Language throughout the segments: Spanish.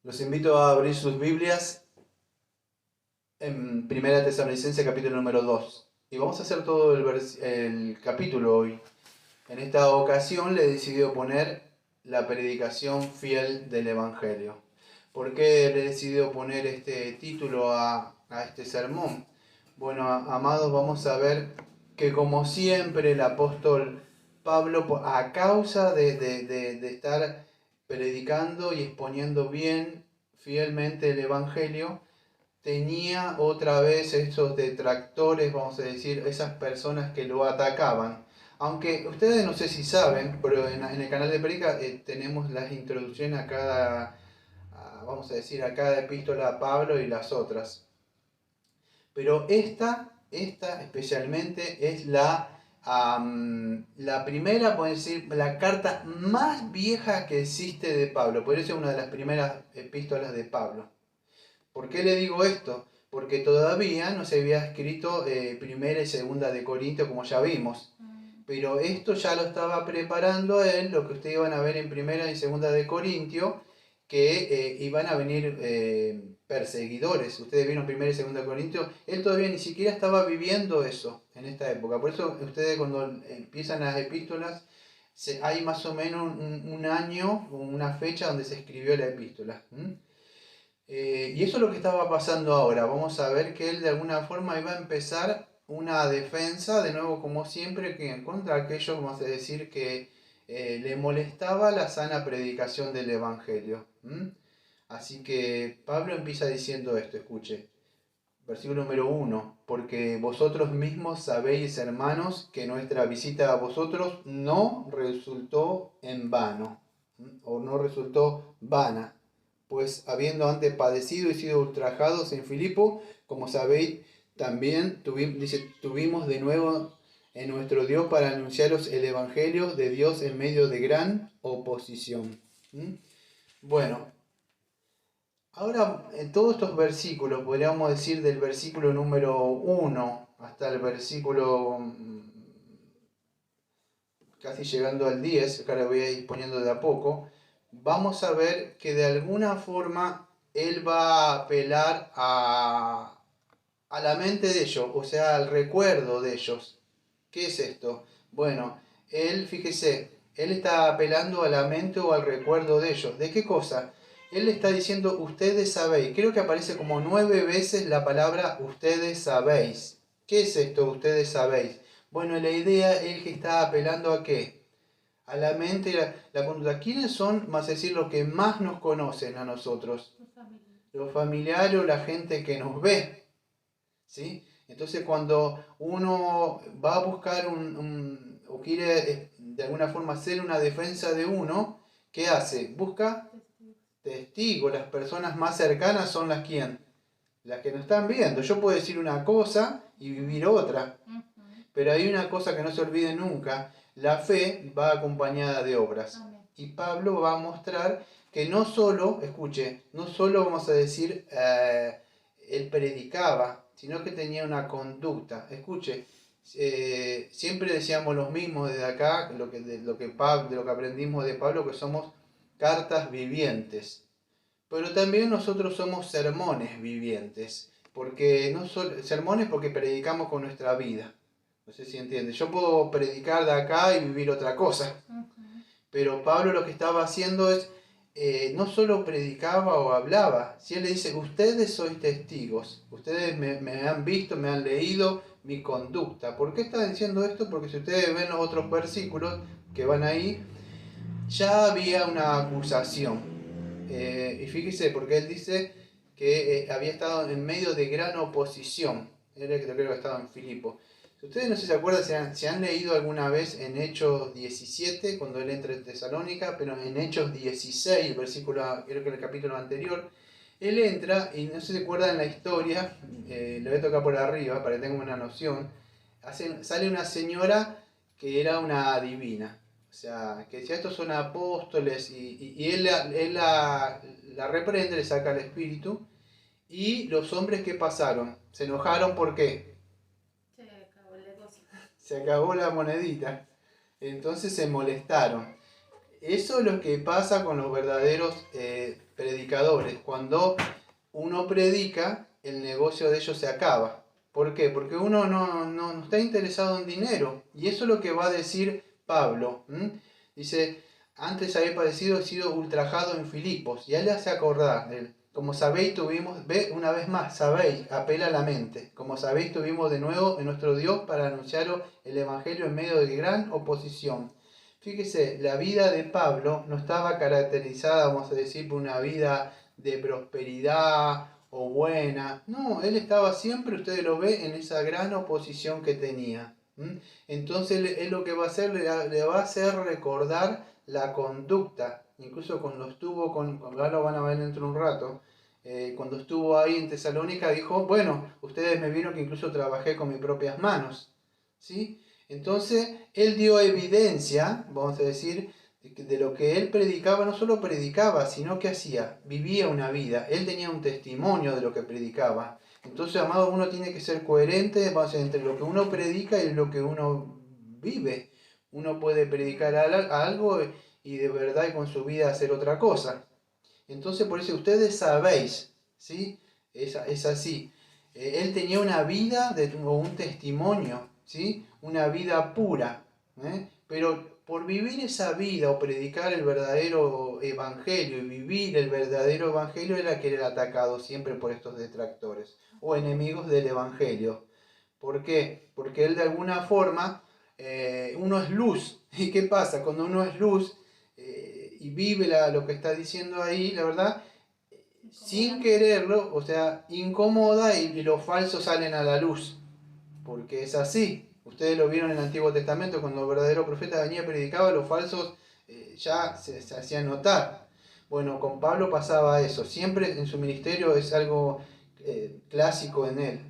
Los invito a abrir sus Biblias en Primera Tesalonicenses capítulo número 2. Y vamos a hacer todo el capítulo hoy. En esta ocasión le he decidido poner la predicación fiel del Evangelio. ¿Por qué le he decidido poner este título a este sermón? Bueno, amados, vamos a ver que como siempre el apóstol Pablo, a causa de estar predicando y exponiendo bien, fielmente el Evangelio, tenía otra vez esos detractores, vamos a decir, esas personas que lo atacaban. Aunque ustedes no sé si saben, pero en el canal de Predica tenemos las introducciones vamos a decir, a cada epístola a Pablo y las otras. Pero esta especialmente es la primera, puedo decir, la carta más vieja que existe de Pablo. Por eso es una de las primeras epístolas de Pablo. ¿Por qué le digo esto? Porque todavía no se había escrito primera y segunda de Corintios, como ya vimos. Pero esto ya lo estaba preparando a él, lo que ustedes iban a ver en primera y segunda de Corintios, que iban a venir perseguidores. Ustedes vieron primera y segunda de Corintios, él todavía ni siquiera estaba viviendo eso en esta época. Por eso ustedes cuando empiezan las epístolas, hay más o menos un año, una fecha donde se escribió la epístola. Y eso es lo que estaba pasando ahora. Vamos a ver que él de alguna forma iba a empezar una defensa, de nuevo como siempre, que contra aquellos, vamos a decir, que le molestaba la sana predicación del Evangelio. Así que Pablo empieza diciendo esto, escuche. Versículo número 1, porque vosotros mismos sabéis, hermanos, que nuestra visita a vosotros no resultó en vano, o no resultó vana, pues habiendo antes padecido y sido ultrajados en Filipo, como sabéis, también tuvimos de nuevo en nuestro Dios para anunciaros el Evangelio de Dios en medio de gran oposición. Bueno, ahora, en todos estos versículos, podríamos decir del versículo número 1 hasta el versículo casi llegando al 10, acá lo voy a ir poniendo de a poco, vamos a ver que de alguna forma él va a apelar a la mente de ellos, o sea, al recuerdo de ellos. ¿Qué es esto? Bueno, él, fíjese, él está apelando a la mente o al recuerdo de ellos. ¿De qué cosa? Él está diciendo, ustedes sabéis. Creo que aparece como 9 veces la palabra ustedes sabéis. ¿Qué es esto? Ustedes sabéis. Bueno, la idea es que está apelando a qué? A la mente y la conducta. ¿Quiénes son, más decir, los que más nos conocen a nosotros? Los familiares o la gente que nos ve. ¿Sí? Entonces cuando uno va a buscar o quiere de alguna forma hacer una defensa de uno, ¿qué hace? Busca testigos. Las personas más cercanas son las que nos están viendo. Yo puedo decir una cosa y vivir otra, pero hay una cosa que no se olvide nunca: la fe va acompañada de obras. Y Pablo va a mostrar que no solo, escuche, no solo vamos a decir, él predicaba, sino que tenía una conducta. Escuche, siempre decíamos los mismos desde acá, de lo que aprendimos de Pablo, que somos cartas vivientes. Pero también nosotros somos sermones vivientes, porque no solo sermones porque predicamos con nuestra vida. No sé si entiende. Yo puedo predicar de acá y vivir otra cosa. Pero Pablo lo que estaba haciendo es, no solo predicaba o hablaba, si él le dice, ustedes sois testigos, ustedes me han visto, me han leído mi conducta. ¿Por qué está diciendo esto? Porque si ustedes ven los otros versículos que van ahí, ya había una acusación. Y fíjese, porque él dice que había estado en medio de gran oposición. Era que creo que estaba en Filipo. Ustedes no sé si se acuerdan, si han leído alguna vez en Hechos 17, cuando él entra en Tesalónica, pero en Hechos 16, el versículo, creo que en el capítulo anterior, él entra y no sé si se acuerdan la historia, le voy a tocar por arriba para que tengan una noción. Sale una señora que era una adivina. O sea, que decía, estos son apóstoles, y él la reprende, le saca el espíritu, y los hombres que pasaron, se enojaron, ¿por qué? Se acabó el negocio. Se acabó la monedita, entonces se molestaron. Eso es lo que pasa con los verdaderos predicadores. Cuando uno predica, el negocio de ellos se acaba. ¿Por qué? Porque uno no está interesado en dinero. Y eso es lo que va a decir Pablo. Dice, antes había padecido, he sido ultrajado en Filipos. Y él le hace acordar, como sabéis, tuvimos, ve una vez más, sabéis, apela a la mente. Como sabéis, tuvimos de nuevo en nuestro Dios para anunciaros el Evangelio en medio de gran oposición. Fíjese, la vida de Pablo no estaba caracterizada, vamos a decir, por una vida de prosperidad o buena. No, él estaba siempre, usted lo ve, en esa gran oposición que tenía. Entonces él lo que va a hacer, le va a hacer recordar la conducta. Incluso cuando estuvo ahora lo van a ver dentro de un rato, cuando estuvo ahí en Tesalónica dijo, bueno, ustedes me vieron que incluso trabajé con mis propias manos. ¿Sí? Entonces, él dio evidencia, vamos a decir, de lo que él predicaba. No solo predicaba, sino que hacía, vivía una vida. Él tenía un testimonio de lo que predicaba. Entonces, amado, uno tiene que ser coherente, vamos a decir, entre lo que uno predica y lo que uno vive. Uno puede predicar algo y de verdad y con su vida hacer otra cosa. Entonces, por eso ustedes sabéis, ¿sí? Es así. Él tenía una vida o un testimonio, ¿sí? Una vida pura, pero por vivir esa vida o predicar el verdadero evangelio y vivir el verdadero evangelio era que era atacado siempre por estos detractores o enemigos del evangelio. ¿Por qué? Porque él de alguna forma, uno es luz. ¿Y qué pasa? Cuando uno es luz y vive lo que está diciendo ahí, la verdad, sin quererlo, o sea, incomoda y los falsos salen a la luz. Porque es así. Ustedes lo vieron en el Antiguo Testamento, cuando el verdadero profeta venía y predicaba, los falsos ya se hacían notar. Bueno, con Pablo pasaba eso. Siempre en su ministerio es algo clásico en él.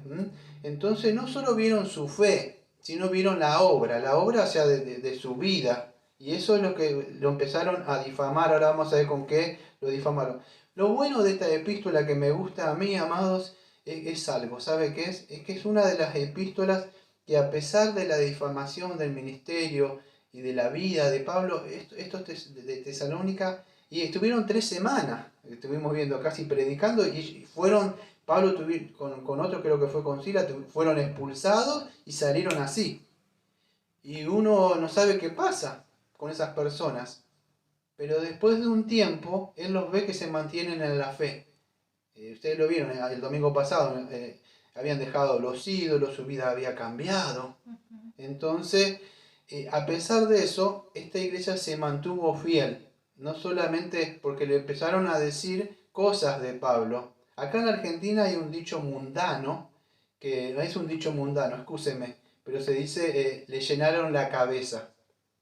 Entonces no solo vieron su fe, sino vieron la obra, o sea, de su vida. Y eso es lo que lo empezaron a difamar. Ahora vamos a ver con qué lo difamaron. Lo bueno de esta epístola que me gusta a mí, amados, es algo, ¿sabe qué es? Es que es una de las epístolas que, a pesar de la difamación del ministerio y de la vida de Pablo, estos de Tesalónica, y estuvieron 3 semanas, estuvimos viendo casi predicando, y fueron, Pablo con otro, creo que fue con Sila, fueron expulsados y salieron así. Y uno no sabe qué pasa con esas personas, pero después de un tiempo, él los ve que se mantienen en la fe. Ustedes lo vieron el domingo pasado, habían dejado los ídolos, su vida había cambiado. Entonces, a pesar de eso, esta iglesia se mantuvo fiel, no solamente porque le empezaron a decir cosas de Pablo. Acá en Argentina hay un dicho mundano, que no es un dicho mundano, excúseme, pero se dice, le llenaron la cabeza.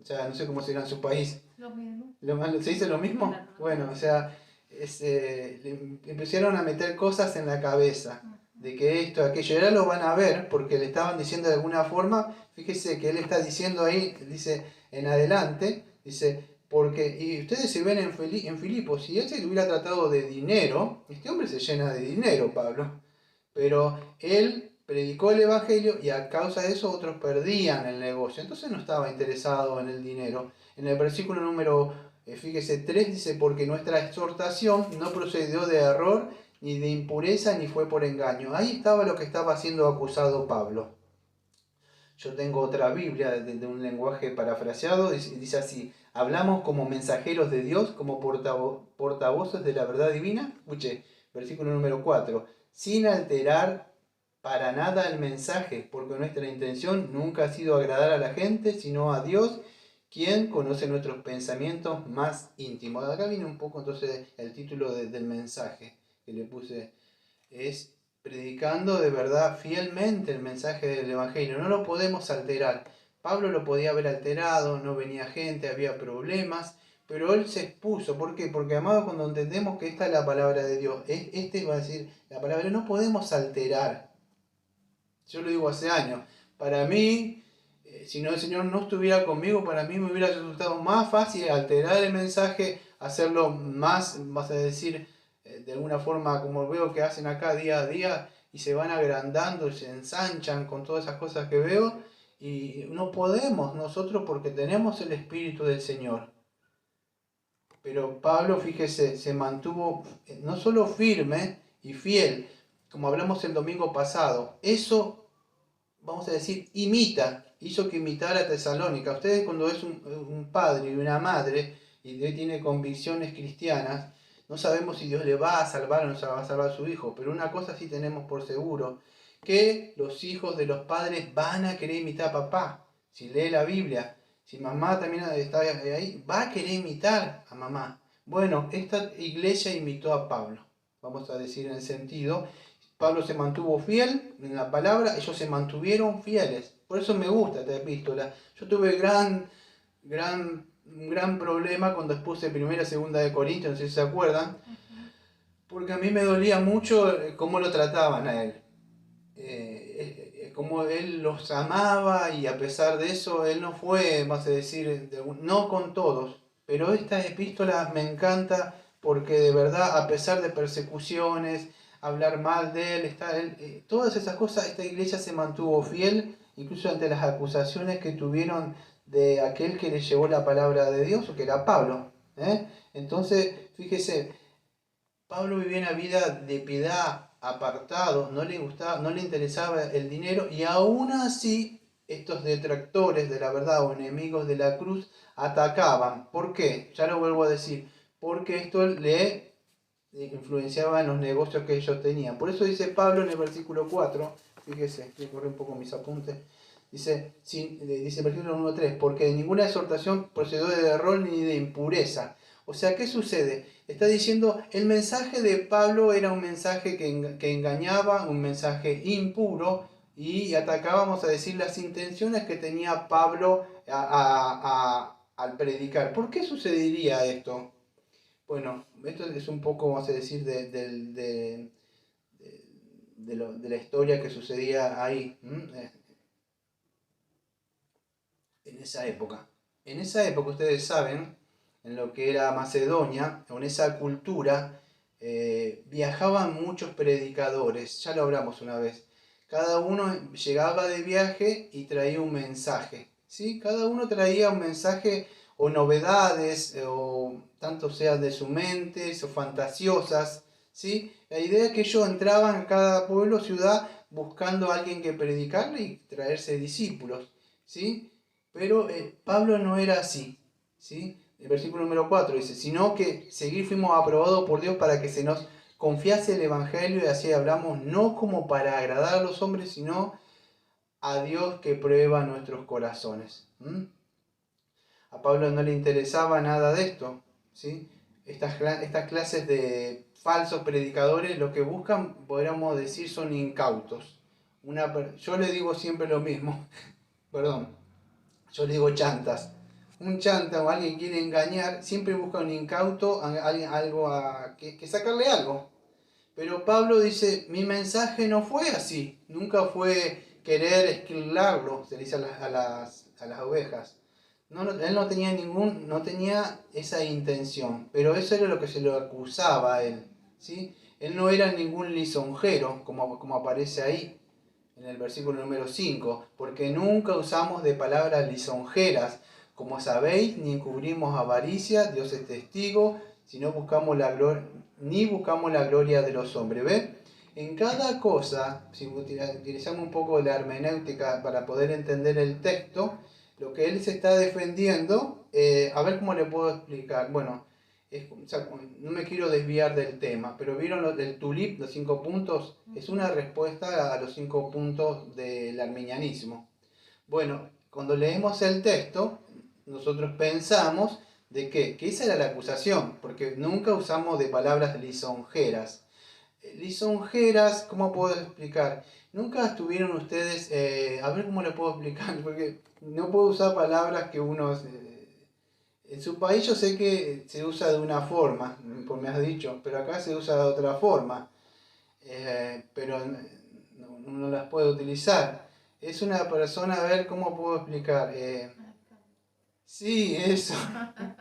O sea, no sé cómo será en su país. Lo mismo. ¿Se dice lo mismo? Bueno, o sea, le empezaron a meter cosas en la cabeza, de que esto, aquello, y ahora lo van a ver, porque le estaban diciendo de alguna forma. Fíjese que él está diciendo ahí, dice en adelante, dice, porque, y ustedes se ven en Filipos, si él se hubiera tratado de dinero, este hombre se llena de dinero, Pablo, pero él predicó el Evangelio y a causa de eso otros perdían el negocio, entonces no estaba interesado en el dinero. En el versículo número, fíjese, 3 dice, porque nuestra exhortación no procedió de error, ni de impureza, ni fue por engaño. Ahí estaba lo que estaba siendo acusado Pablo. Yo tengo otra Biblia de un lenguaje parafraseado, dice así, hablamos como mensajeros de Dios, como portavoces de la verdad divina. Escuche, versículo número 4, sin alterar para nada el mensaje, porque nuestra intención nunca ha sido agradar a la gente, sino a Dios, quien conoce nuestros pensamientos más íntimos. Acá viene un poco entonces el título del mensaje que le puse, es predicando de verdad fielmente el mensaje del Evangelio. No lo podemos alterar. Pablo lo podía haber alterado, no venía gente, había problemas, pero él se expuso. ¿Por qué? Porque, amado, cuando entendemos que esta es la palabra de Dios, este va a decir la palabra, no podemos alterar. Yo lo digo hace años. Para mí, si no el Señor no estuviera conmigo, para mí me hubiera resultado más fácil alterar el mensaje, hacerlo más, vas a decir, de alguna forma como veo que hacen acá día a día, y se van agrandando y se ensanchan con todas esas cosas que veo, y no podemos nosotros porque tenemos el Espíritu del Señor. Pero Pablo, fíjese, se mantuvo no solo firme y fiel, como hablamos el domingo pasado, eso, vamos a decir, hizo que imitara a Tesalónica. Ustedes cuando es un padre y una madre y tiene convicciones cristianas, no sabemos si Dios le va a salvar o no se va a salvar a su hijo, pero una cosa sí tenemos por seguro, que los hijos de los padres van a querer imitar a papá. Si lee la Biblia, si mamá también está ahí, va a querer imitar a mamá. Bueno, esta iglesia imitó a Pablo, vamos a decir en el sentido. Pablo se mantuvo fiel en la palabra, ellos se mantuvieron fieles. Por eso me gusta esta epístola. Yo tuve un gran problema cuando expuse primera y segunda de Corintios, no sé si se acuerdan, porque a mí me dolía mucho cómo lo trataban a él. Como él los amaba y a pesar de eso, él no fue, vamos a decir, no con todos, pero esta epístola me encanta porque de verdad, a pesar de persecuciones, hablar mal de él, todas esas cosas, esta iglesia se mantuvo fiel, incluso ante las acusaciones que tuvieron de aquel que le llevó la palabra de Dios, que era Pablo. Entonces, fíjese, Pablo vivía una vida de piedad, apartado, no le gustaba, no le interesaba el dinero y aún así estos detractores de la verdad o enemigos de la cruz atacaban. ¿Por qué? Ya lo vuelvo a decir, porque esto le influenciaba en los negocios que ellos tenían. Por eso dice Pablo en el versículo 4, fíjese, voy a correr un poco mis apuntes, dice el versículo 1-3, porque de ninguna exhortación procedió de error ni de impureza. O sea, ¿qué sucede? Está diciendo, el mensaje de Pablo era un mensaje que engañaba, un mensaje impuro, y atacaba, vamos a decir, las intenciones que tenía Pablo al predicar. ¿Por qué sucedería esto? Bueno, esto es un poco, vamos a decir, de la historia que sucedía ahí, en esa época. En esa época, ustedes saben, en lo que era Macedonia, en esa cultura, viajaban muchos predicadores, ya lo hablamos una vez. Cada uno llegaba de viaje y traía un mensaje, ¿sí? Cada uno traía un mensaje o novedades, o tanto sean de su mente, o fantasiosas, ¿sí? La idea es que ellos entraban a cada pueblo, ciudad, buscando a alguien que predicarle y traerse discípulos, ¿sí? Pero Pablo no era así, ¿sí? El versículo número 4 dice, sino que seguir fuimos aprobados por Dios para que se nos confiase el Evangelio y así hablamos, no como para agradar a los hombres, sino a Dios que prueba nuestros corazones. A Pablo no le interesaba nada de esto, ¿sí? Estas clases de falsos predicadores lo que buscan, podríamos decir, son incautos. Yo le digo siempre lo mismo, perdón, yo le digo chantas. Un chanta o alguien que quiere engañar siempre busca un incauto, que sacarle algo. Pero Pablo dice, mi mensaje no fue así, nunca fue querer esquilarlo, se le dice a las ovejas. Él no tenía esa intención, pero eso era lo que se lo acusaba a él, ¿sí? Él no era ningún lisonjero, como aparece ahí en el versículo número 5, porque nunca usamos de palabras lisonjeras, como sabéis, ni encubrimos avaricia, Dios es testigo, ni buscamos la gloria de los hombres. ¿Ve? En cada cosa, si utilizamos un poco de la hermenéutica para poder entender el texto, lo que él se está defendiendo, a ver cómo le puedo explicar. Bueno, o sea, no me quiero desviar del tema, pero vieron el tulip, los 5 puntos, es una respuesta a los 5 puntos del arminianismo. Bueno, cuando leemos el texto, nosotros pensamos que esa era la acusación, porque nunca usamos de palabras lisonjeras. Lisonjeras, ¿cómo puedo explicar? Nunca estuvieron ustedes, a ver cómo le puedo explicar, porque no puedo usar palabras que uno... en su país yo sé que se usa de una forma, como me has dicho, pero acá se usa de otra forma, pero no las puedo utilizar. Es una persona, a ver cómo puedo explicar. Sí, eso,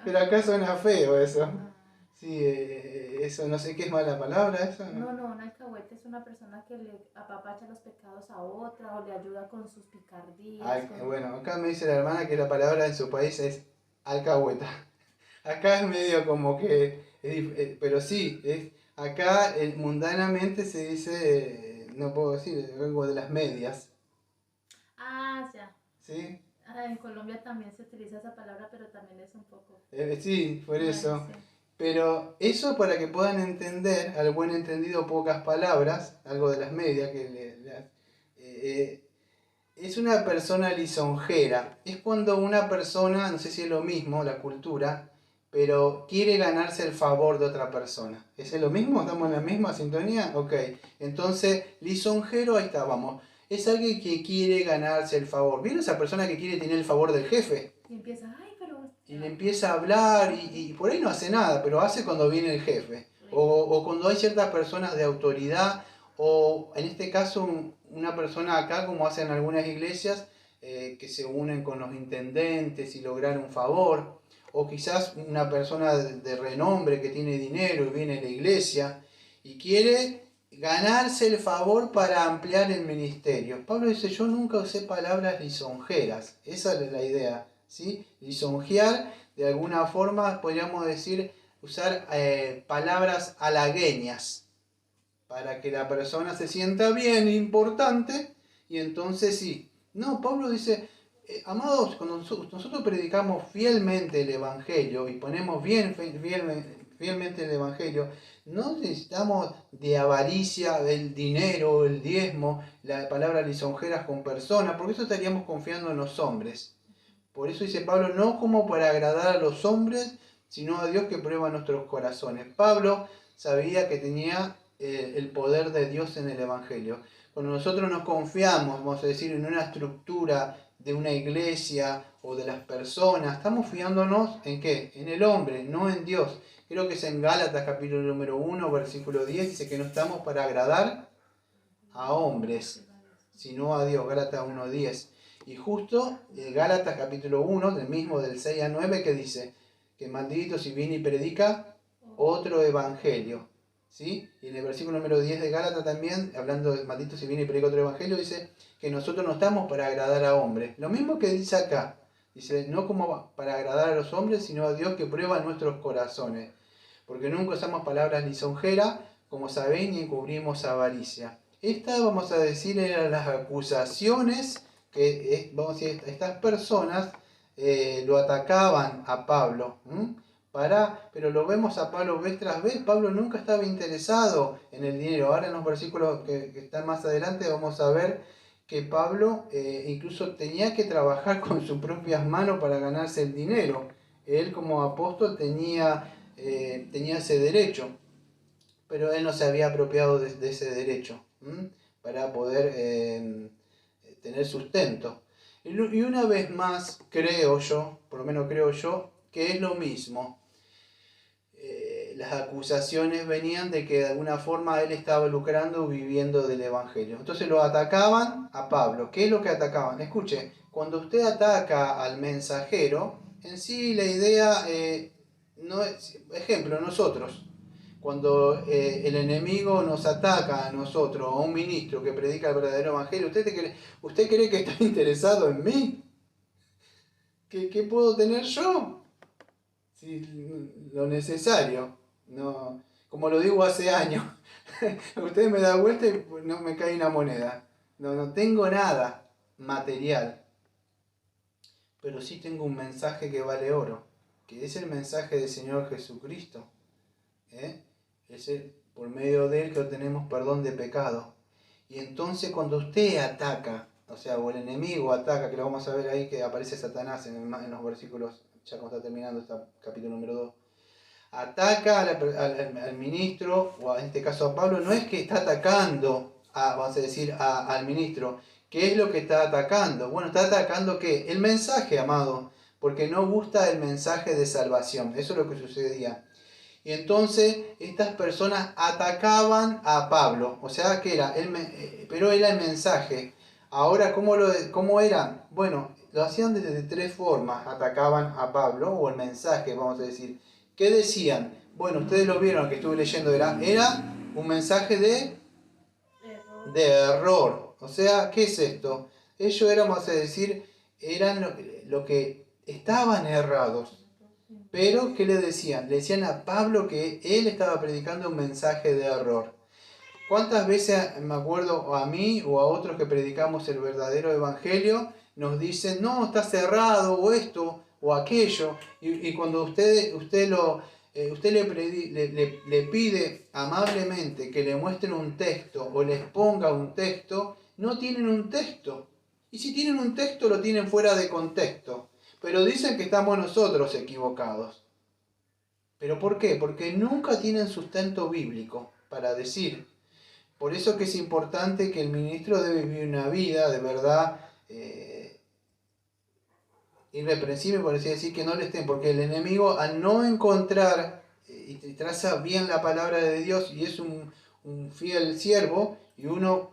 pero acá suena feo eso. Sí, eso, no sé qué es mala palabra, eso, ¿no? No, un alcahuete es una persona que le apapacha los pecados a otra o le ayuda con sus picardías. Bueno, acá me dice la hermana que la palabra en su país es alcahueta. Acá es medio como que, pero sí, acá mundanamente se dice, no puedo decir, algo de las medias, Ah, ya. ¿sí? Ah, en Colombia también se utiliza esa palabra, pero también es un poco. Sí, por Bueno, eso. sí. Pero eso para que puedan entender, al buen entendido, pocas palabras, algo de las medias, eh, es una persona lisonjera. Es cuando una persona, no sé si es lo mismo, la cultura, pero quiere ganarse el favor de otra persona. ¿Es lo mismo? ¿Estamos en la misma sintonía? Ok. Entonces, lisonjero, ahí está, vamos. Es alguien que quiere ganarse el favor. ¿Vieron esa persona que quiere tener el favor del jefe? Y empieza, ay, pero. Y le empieza a hablar y por ahí no hace nada, pero hace cuando viene el jefe. O cuando hay ciertas personas de autoridad, o en este caso una persona acá, como hacen algunas iglesias, que se unen con los intendentes y lograr un favor. O quizás una persona de renombre que tiene dinero y viene a la iglesia y quiere ganarse el favor para ampliar el ministerio. Pablo dice, yo nunca usé palabras lisonjeras. Esa es la idea. ¿Sí? Lisonjear, de alguna forma podríamos decir, usar palabras halagueñas para que la persona se sienta bien, importante, y entonces sí. No, Pablo dice, amados, cuando nosotros predicamos fielmente el Evangelio y ponemos fielmente el Evangelio, no necesitamos de avaricia, el dinero, el diezmo, la palabra lisonjeras con personas, porque eso estaríamos confiando en los hombres. Por eso dice Pablo, no como para agradar a los hombres, sino a Dios que prueba nuestros corazones. Pablo sabía que tenía el poder de Dios en el Evangelio. Cuando nosotros nos confiamos, vamos a decir, en una estructura de una iglesia o de las personas, estamos fiándonos en qué? En el hombre, no en Dios. Creo que es en Gálatas capítulo número 1, versículo 10, dice que no estamos para agradar a hombres, sino a Dios. Gálatas 1:10. Y justo Gálatas capítulo 1, del mismo del 6 a 9, que dice que maldito si viene y predica otro evangelio. ¿Sí? Y en el versículo número 10 de Gálatas también, hablando de maldito si viene y predica otro evangelio, dice que nosotros no estamos para agradar a hombres. Lo mismo que dice acá. Dice, no como para agradar a los hombres, sino a Dios que prueba nuestros corazones. Porque nunca usamos palabras lisonjeras, como sabéis, ni encubrimos avaricia. Estas, vamos a decir, eran las acusaciones que, vamos a decir, estas personas lo atacaban a Pablo. Pero lo vemos a Pablo vez tras vez. Pablo nunca estaba interesado en el dinero. Ahora en los versículos que están más adelante vamos a ver que Pablo incluso tenía que trabajar con sus propias manos para ganarse el dinero. Él como apóstol tenía ese derecho, pero él no se había apropiado de ese derecho para poder tener sustento. Y una vez más, creo yo, por lo menos creo yo, que es lo mismo. Las acusaciones venían de que de alguna forma él estaba lucrando viviendo del Evangelio. Entonces lo atacaban a Pablo. ¿Qué es lo que atacaban? Escuche, cuando usted ataca al mensajero, en sí la idea, no es, ejemplo, nosotros, cuando el enemigo nos ataca a nosotros, a un ministro que predica el verdadero Evangelio, ¿usted cree que está interesado en mí? ¿Qué puedo tener yo? Sí, lo necesario. No, como lo digo hace años, usted me da vuelta y no me cae una moneda. No tengo nada material, pero sí tengo un mensaje que vale oro, que es el mensaje del Señor Jesucristo. Por medio de él que obtenemos perdón de pecado. Y entonces cuando usted ataca, o sea, o el enemigo ataca, que lo vamos a ver ahí que aparece Satanás en los versículos, ya cuando está terminando este capítulo número 2, ataca al ministro, o en este caso a Pablo, no es que está atacando, vamos a decir, al ministro. ¿Qué es lo que está atacando? Bueno, está atacando ¿qué? El mensaje, amado, porque no gusta el mensaje de salvación. Eso es lo que sucedía. Y entonces estas personas atacaban a Pablo. O sea, que era? Pero era el mensaje. Ahora, ¿cómo era? Bueno, lo hacían de tres formas. Atacaban a Pablo, o el mensaje, vamos a decir. ¿Qué decían? Bueno, ustedes lo vieron, que estuve leyendo, era un mensaje de error. O sea, ¿qué es esto? Ellos eran, vamos a decir, eran lo que estaban errados. Pero, ¿qué le decían? Le decían a Pablo que él estaba predicando un mensaje de error. ¿Cuántas veces me acuerdo o a mí o a otros que predicamos el verdadero evangelio nos dicen, no, está cerrado o esto o aquello? Y cuando usted le pide amablemente que le muestren un texto o les ponga un texto, no tienen un texto. Y si tienen un texto, lo tienen fuera de contexto. Pero dicen que estamos nosotros equivocados. ¿Pero por qué? Porque nunca tienen sustento bíblico para decir. Por eso que es importante que el ministro debe vivir una vida de verdad irreprensible, por así decir, que no le estén, porque el enemigo al no encontrar y traza bien la palabra de Dios y es un fiel siervo y uno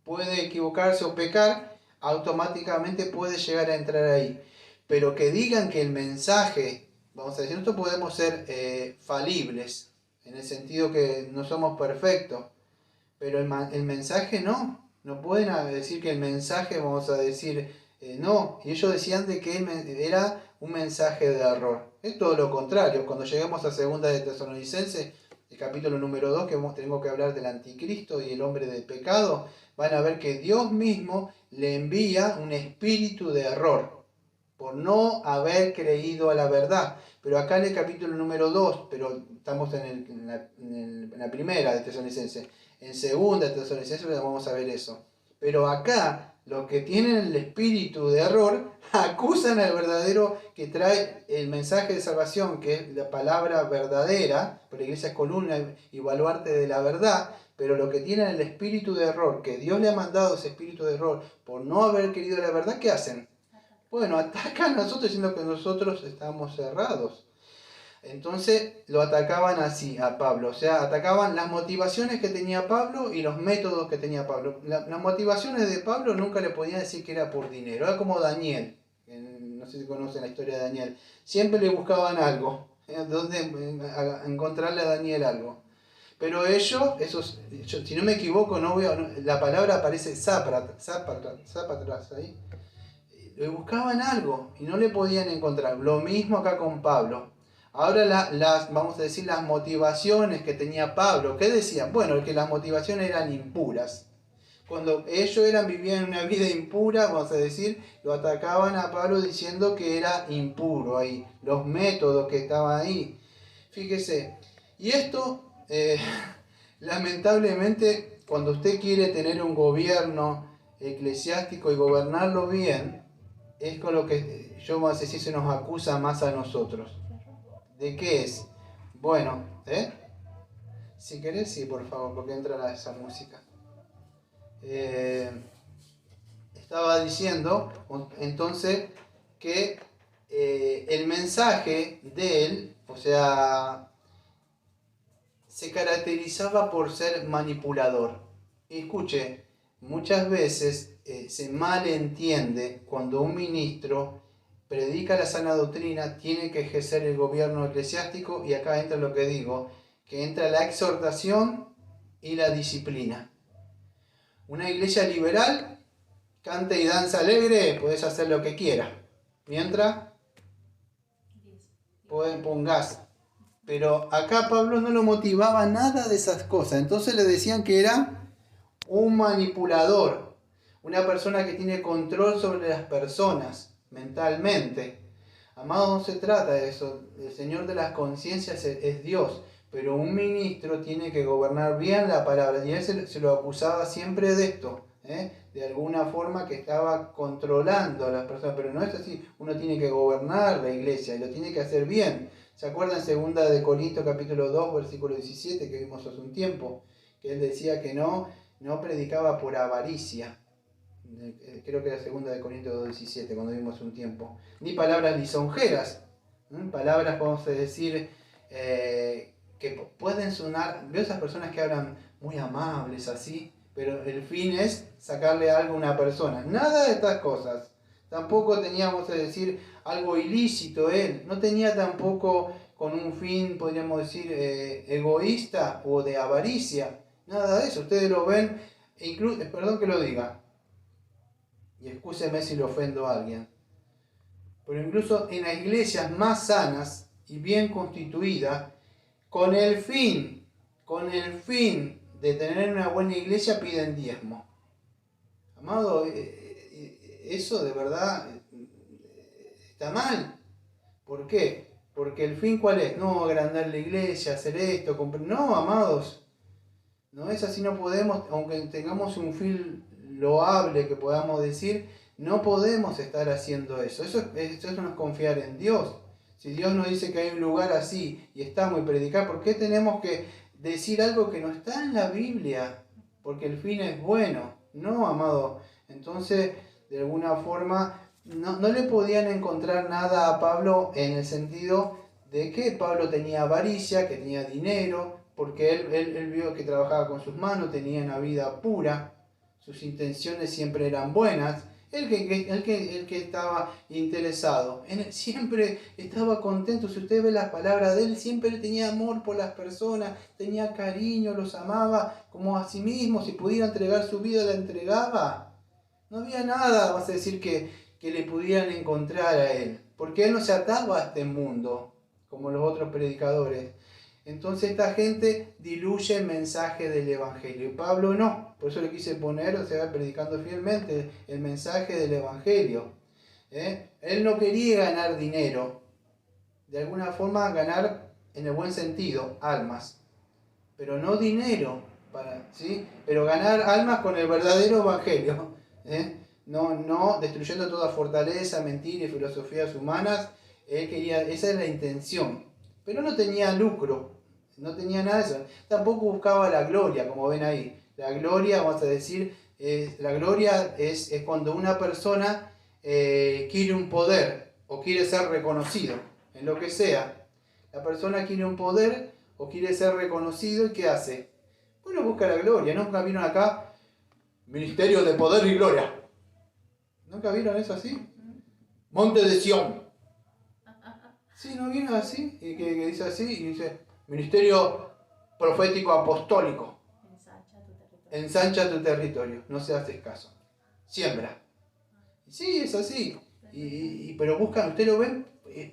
puede equivocarse o pecar, automáticamente puede llegar a entrar ahí. Pero que digan que el mensaje, vamos a decir, nosotros podemos ser falibles, en el sentido que no somos perfectos, pero el mensaje no pueden decir que el mensaje, vamos a decir, no. Y ellos decían de que era un mensaje de error. Es todo lo contrario. Cuando lleguemos a segunda de Tesalonicenses, el capítulo número 2, que tenemos que hablar del anticristo y el hombre del pecado, van a ver que Dios mismo le envía un espíritu de error por no haber creído a la verdad. Pero acá en el capítulo número 2, pero estamos en la primera de Tesalonicenses, en segunda de Tesalonicenses vamos a ver eso. Pero acá, los que tienen el espíritu de error, acusan al verdadero que trae el mensaje de salvación, que es la palabra verdadera, porque la iglesia es columna y baluarte de la verdad, pero los que tienen el espíritu de error, que Dios le ha mandado ese espíritu de error por no haber querido la verdad, ¿qué hacen? Bueno, atacan a nosotros diciendo que nosotros estamos cerrados. Entonces lo atacaban así a Pablo, o sea, atacaban las motivaciones que tenía Pablo y los métodos que tenía Pablo. Las motivaciones de Pablo nunca le podían decir que era por dinero, era como Daniel, no sé si conocen la historia de Daniel, siempre le buscaban algo, donde encontrarle a Daniel algo. Pero ellos, si no me equivoco, la palabra aparece zapatras ahí, le buscaban algo y no le podían encontrar. Lo mismo acá con Pablo. Ahora vamos a decir las motivaciones que tenía Pablo. ¿Qué decían? Bueno, que las motivaciones eran impuras. Cuando ellos vivían una vida impura, vamos a decir, lo atacaban a Pablo diciendo que era impuro ahí. Los métodos que estaban ahí. Fíjese. Y esto, lamentablemente, cuando usted quiere tener un gobierno eclesiástico y gobernarlo bien, es con lo que yo, vamos a decir, se nos acusa más a nosotros. ¿De qué es? Bueno, si querés, sí, por favor, porque entra esa música. Estaba diciendo, entonces, que el mensaje de él, o sea, se caracterizaba por ser manipulador. Y escuche, muchas veces se malentiende cuando un ministro predica la sana doctrina, tiene que ejercer el gobierno eclesiástico, y acá entra lo que digo, que entra la exhortación y la disciplina. Una iglesia liberal, canta y danza alegre, puedes hacer lo que quieras, mientras pongas. Pero acá Pablo no lo motivaba nada de esas cosas, entonces le decían que era un manipulador, una persona que tiene control sobre las personas mentalmente. Amado, no se trata de eso. El Señor de las conciencias es Dios, pero un ministro tiene que gobernar bien la palabra, y él se lo acusaba siempre de esto, de alguna forma que estaba controlando a las personas, pero no es así. Uno tiene que gobernar la iglesia y lo tiene que hacer bien. ¿Se acuerdan 2 de Corintios capítulo 2 versículo 17 que vimos hace un tiempo? Que él decía que no predicaba por avaricia. Creo que era 2 de Corintios 2:17 cuando vimos un tiempo. Ni palabras lisonjeras. Palabras, vamos a decir, que pueden sonar. Veo esas personas que hablan muy amables así, pero el fin es sacarle algo a una persona. Nada de estas cosas. Tampoco teníamos, a decir, algo ilícito él. No tenía tampoco con un fin, podríamos decir, egoísta o de avaricia. Nada de eso. Ustedes lo ven, perdón que lo diga, y excúseme si le ofendo a alguien, pero incluso en las iglesias más sanas, y bien constituida, con el fin de tener una buena iglesia, piden diezmo. Amado, eso de verdad está mal. ¿Por qué? Porque el fin, ¿cuál es? No agrandar la iglesia, hacer esto, no, amados. No es así, no podemos, aunque tengamos un fin loable que podamos decir, no podemos estar haciendo eso. Eso no es confiar en Dios. Si Dios nos dice que hay un lugar así y estamos y predicar, ¿por qué tenemos que decir algo que no está en la Biblia? Porque el fin es bueno. No, amado. Entonces, de alguna forma, no le podían encontrar nada a Pablo en el sentido de que Pablo tenía avaricia, que tenía dinero, porque él vio que trabajaba con sus manos, tenía una vida pura, sus intenciones siempre eran buenas. El que estaba interesado, siempre estaba contento. Si usted ve las palabras de él, siempre tenía amor por las personas, tenía cariño, los amaba como a sí mismo. Si pudiera entregar su vida, la entregaba. No había nada, vas a decir, que le pudieran encontrar a él, porque él no se ataba a este mundo como los otros predicadores. Entonces esta gente diluye el mensaje del Evangelio. Pablo no, por eso le quise poner, o sea, predicando fielmente el mensaje del Evangelio. Él no quería ganar dinero, de alguna forma ganar en el buen sentido, almas, pero no dinero, ¿sí? Pero ganar almas con el verdadero Evangelio. No destruyendo toda fortaleza, mentira y filosofías humanas. Él quería, esa es la intención, pero no tenía lucro. No tenía nada de eso. Tampoco buscaba la gloria, como ven ahí. La gloria, vamos a decir, la gloria es cuando una persona quiere un poder o quiere ser reconocido, en lo que sea. La persona quiere un poder o quiere ser reconocido, ¿y qué hace? Bueno, busca la gloria. Nunca vieron acá, ministerio de poder y gloria. ¿Nunca vieron eso así? Monte de Sión. Sí, ¿no vieron así? Y que dice así, y dice, ministerio profético apostólico. Ensancha tu territorio. No se hace caso. Siembra. Sí, es así. Pero buscan, ustedes lo ven,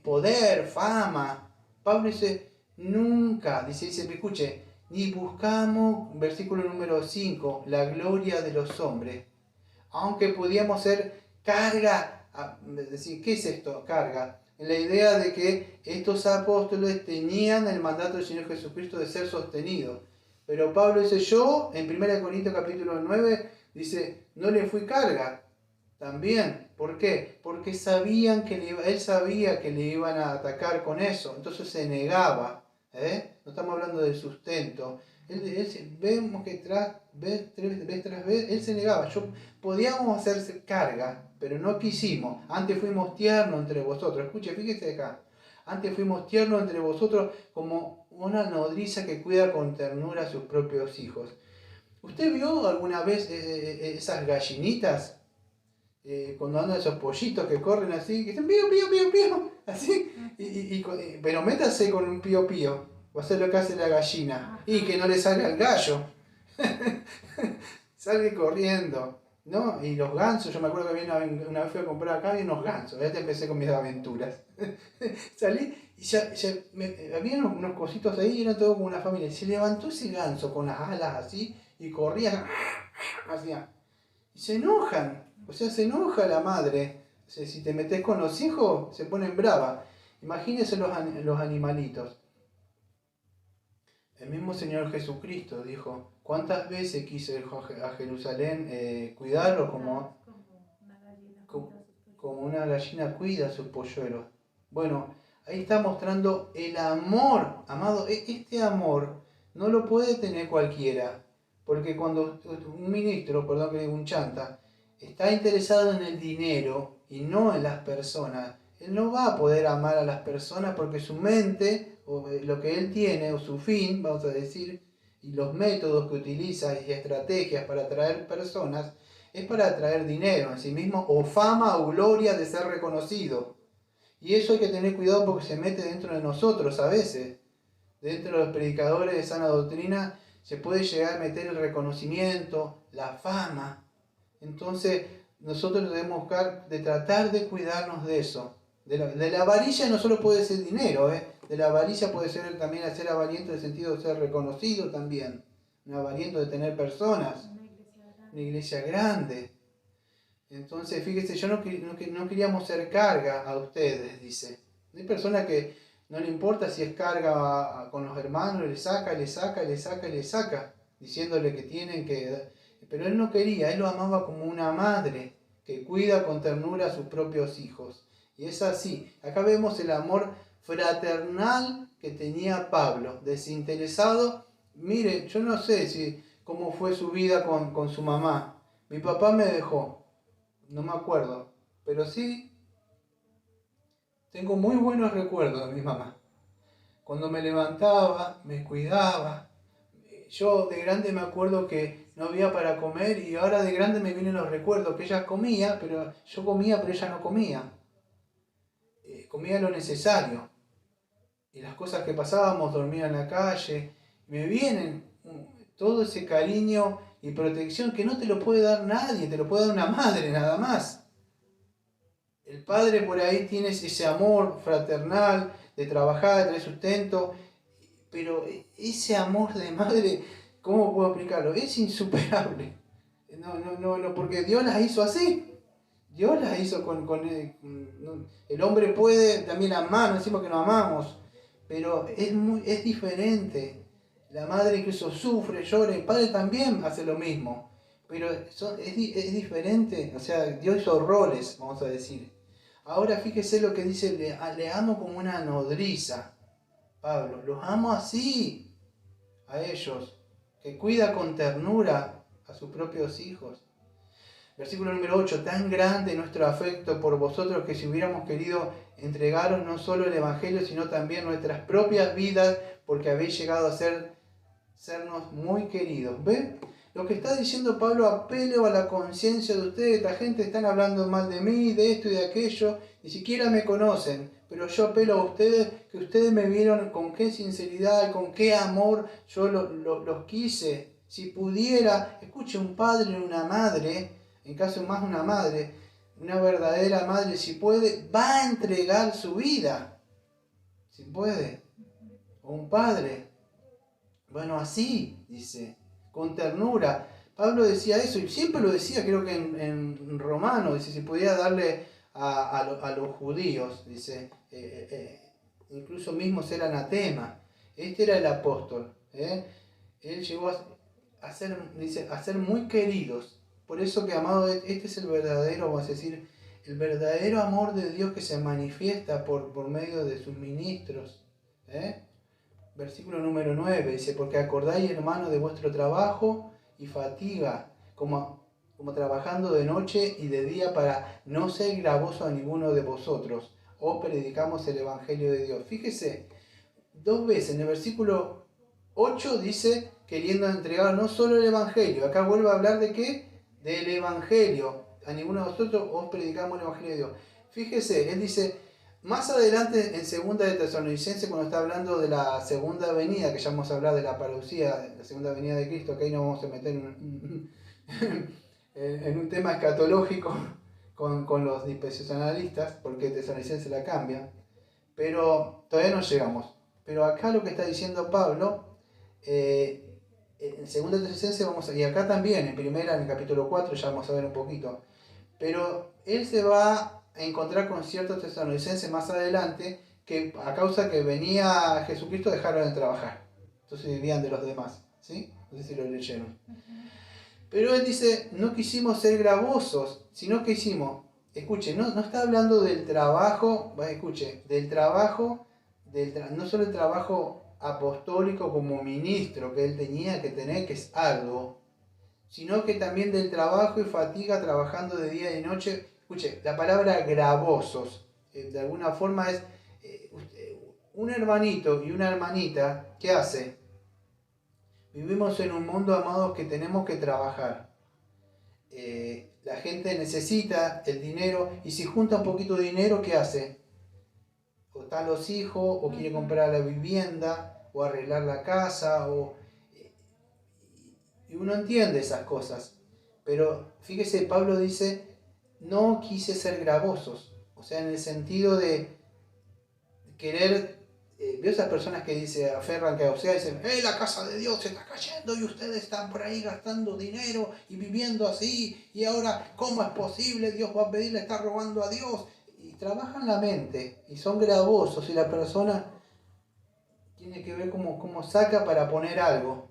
poder, fama. Pablo dice, nunca, dice, escuche, ni buscamos, versículo número 5, la gloria de los hombres. Aunque podíamos ser carga, decir, ¿qué es esto? Carga. En la idea de que estos apóstoles tenían el mandato del Señor Jesucristo de ser sostenidos. Pero Pablo dice, yo, en 1 Corintios capítulo 9, dice, no le fui carga. También, ¿por qué? Porque él sabía que le iban a atacar con eso, entonces se negaba. No estamos hablando de sustento. Vemos que vez tras vez, él se negaba. Podíamos hacerse carga, pero no quisimos. Antes fuimos tiernos entre vosotros. Escuche, fíjese acá. Antes fuimos tiernos entre vosotros como una nodriza que cuida con ternura a sus propios hijos. ¿Usted vio alguna vez esas gallinitas? Cuando andan esos pollitos que corren así, que dicen pío, pío, pío, pío, así, pero métase con un pío, pío, va a ser lo que hace la gallina, y que no le salga el gallo, salga corriendo, ¿no? Y los gansos, yo me acuerdo que una vez fui a comprar acá, había unos gansos, ya te empecé con mis aventuras, salí y había unos cositos ahí y era todo como una familia, se levantó ese ganso con las alas así, y corría, hacía, y se enojan. O sea, se enoja la madre. O sea, si te metes con los hijos, se ponen bravas. Imagínense los animalitos. El mismo Señor Jesucristo dijo, ¿cuántas veces quiso ir a Jerusalén cuidarlo como una gallina cuida a sus polluelos? Bueno, ahí está mostrando el amor. Amado, este amor no lo puede tener cualquiera. Porque cuando un ministro, perdón que diga un chanta, está interesado en el dinero y no en las personas, él no va a poder amar a las personas porque su mente, o lo que él tiene, o su fin, vamos a decir, y los métodos que utiliza y estrategias para atraer personas, es para atraer dinero en sí mismo, o fama o gloria de ser reconocido. Y eso hay que tener cuidado porque se mete dentro de nosotros a veces. Dentro de los predicadores de sana doctrina se puede llegar a meter el reconocimiento, la fama. Entonces nosotros debemos buscar de tratar de cuidarnos de eso. De la avarilla no solo puede ser dinero, de la avaricia puede ser también ser avariento en el sentido de ser reconocido también. Un avariento de tener personas. Una iglesia grande. Entonces, fíjese, yo no queríamos ser carga a ustedes, dice. Hay personas que no le importa si es carga con los hermanos, le saca, diciéndole que tienen que... Pero él no quería, él lo amaba como una madre que cuida con ternura a sus propios hijos. Y es así. Acá vemos el amor fraternal que tenía Pablo, desinteresado. Mire, yo no sé cómo fue su vida con su mamá. Mi papá me dejó, no me acuerdo, pero sí tengo muy buenos recuerdos de mi mamá. Cuando me levantaba, me cuidaba. Yo de grande me acuerdo que no había para comer y ahora de grande me vienen los recuerdos que ella comía, pero yo comía, pero ella no comía. Comía lo necesario. Y las cosas que pasábamos, dormía en la calle. Me vienen todo ese cariño y protección que no te lo puede dar nadie, te lo puede dar una madre nada más. El padre por ahí tiene ese amor fraternal, de trabajar, de tener sustento, pero ese amor de madre, ¿cómo puedo explicarlo? Es insuperable. No, porque Dios las hizo así. Dios las hizo con el hombre puede también amar, no decimos que no amamos, pero es diferente. La madre incluso sufre, llora, el padre también hace lo mismo, pero es diferente. O sea, Dios hizo roles, vamos a decir. Ahora fíjese lo que dice, le amo como una nodriza, Pablo, los amo así a ellos, que cuida con ternura a sus propios hijos. Versículo número 8, tan grande nuestro afecto por vosotros que si hubiéramos querido entregaros no solo el Evangelio, sino también nuestras propias vidas, porque habéis llegado a sernos muy queridos. ¿Ven? Lo que está diciendo Pablo, apelo a la conciencia de ustedes. Esta gente están hablando mal de mí, de esto y de aquello, ni siquiera me conocen, pero yo apelo a ustedes, que ustedes me vieron con qué sinceridad, con qué amor yo los quise. Si pudiera, escuche, un padre y una madre, en caso más una madre, una verdadera madre, si puede, va a entregar su vida, si puede, o un padre. Bueno, así, dice, con ternura. Pablo decía eso, y siempre lo decía, creo que en Romanos, dice, si podía darle a los judíos, dice, incluso mismo ser anatema. Este era el apóstol, él llegó a ser muy queridos. Por eso que, amado, este es el verdadero, vamos a decir, el verdadero amor de Dios que se manifiesta por medio de sus ministros. Versículo número 9 dice, porque acordáis, hermano, de vuestro trabajo y fatiga, como trabajando de noche y de día para no ser gravoso a ninguno de vosotros. Os predicamos el Evangelio de Dios. Fíjese, 2 veces en el versículo 8 dice, queriendo entregar no solo el Evangelio. Acá vuelve a hablar de qué? Del Evangelio. A ninguno de vosotros os predicamos el Evangelio de Dios. Fíjese, él dice, más adelante en segunda de Tesalonicenses, cuando está hablando de la segunda venida, que ya vamos a hablar de la parucía, la segunda venida de Cristo, que ahí no vamos a meter en un tema escatológico con los dispensacionalistas, porque Tesalonicenses la cambia, pero todavía no llegamos. Pero acá lo que está diciendo Pablo, en segunda Tesalonicenses y acá también, en primera, en el capítulo 4, ya vamos a ver un poquito, pero él se va a encontrar con ciertos tesalonicenses más adelante que a causa que venía Jesucristo dejaron de trabajar, entonces vivían de los demás, ¿sí? No sé si lo leyeron. Pero él dice, no quisimos ser gravosos, sino que hicimos, escuche, no está hablando del trabajo, escuche, del trabajo, no solo el trabajo apostólico como ministro que él tenía que tener, que es arduo, sino que también del trabajo y fatiga trabajando de día y de noche. Escuche, la palabra gravosos, de alguna forma es un hermanito y una hermanita, ¿qué hace? Vivimos en un mundo, amados, que tenemos que trabajar. La gente necesita el dinero y si junta un poquito de dinero, ¿qué hace? O están los hijos, o quiere comprar la vivienda, o arreglar la casa, y uno entiende esas cosas. Pero fíjese, Pablo dice, no quise ser gravosos. O sea, en el sentido de querer veo esas personas que aferran que Oseas dicen, la casa de Dios se está cayendo y ustedes están por ahí gastando dinero y viviendo así, y ahora, ¿cómo es posible? Dios va a pedirle, está robando a Dios. Y trabajan la mente y son gravosos y la persona tiene que ver cómo saca para poner algo.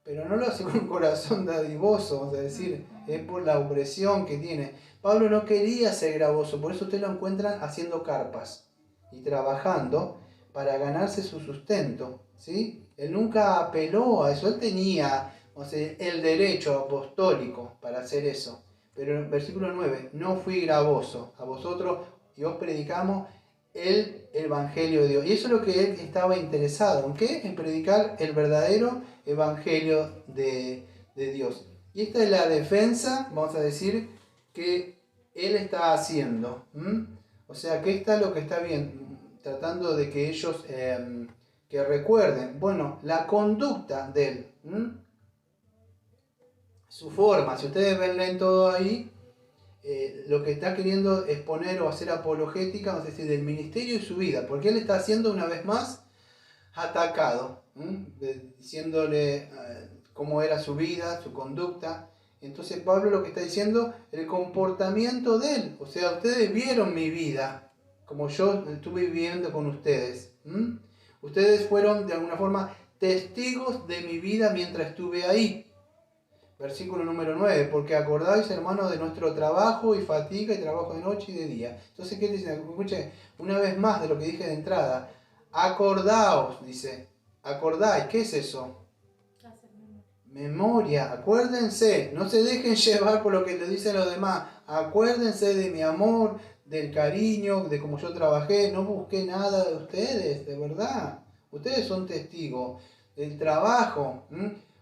Pero no lo hace con un corazón dadivoso, vamos a decir, es por la opresión que tiene. Pablo no quería ser gravoso, por eso ustedes lo encuentran haciendo carpas y trabajando para ganarse su sustento, ¿sí? Él nunca apeló a eso, él tenía, o sea, el derecho apostólico para hacer eso. Pero en el versículo 9, no fui gravoso, a vosotros y os predicamos el Evangelio de Dios. Y eso es lo que él estaba interesado, ¿en qué? En predicar el verdadero Evangelio de Dios. Y esta es la defensa, vamos a decir, que él está haciendo. O sea, que esta es lo que está bien, tratando de que ellos que recuerden, bueno, la conducta de él, su forma, si ustedes ven todo ahí, lo que está queriendo exponer o hacer apologética, vamos a decir, del ministerio y su vida, porque él está haciendo una vez más atacado, diciéndole cómo era su vida, su conducta. Entonces Pablo lo que está diciendo, el comportamiento de él, o sea, ustedes vieron mi vida, como yo estuve viviendo con ustedes. Ustedes fueron de alguna forma testigos de mi vida mientras estuve ahí. Versículo número 9, porque acordáis, hermanos, de nuestro trabajo y fatiga y trabajo de noche y de día. Entonces, ¿qué dice? Escuche, una vez más de lo que dije de entrada. Acordaos, dice. Acordáis, ¿qué es eso? Memoria, acuérdense, no se dejen llevar por lo que le dicen los demás. Acuérdense de mi amor, del cariño, de cómo yo trabajé. No busqué nada de ustedes, de verdad. Ustedes son testigos del trabajo,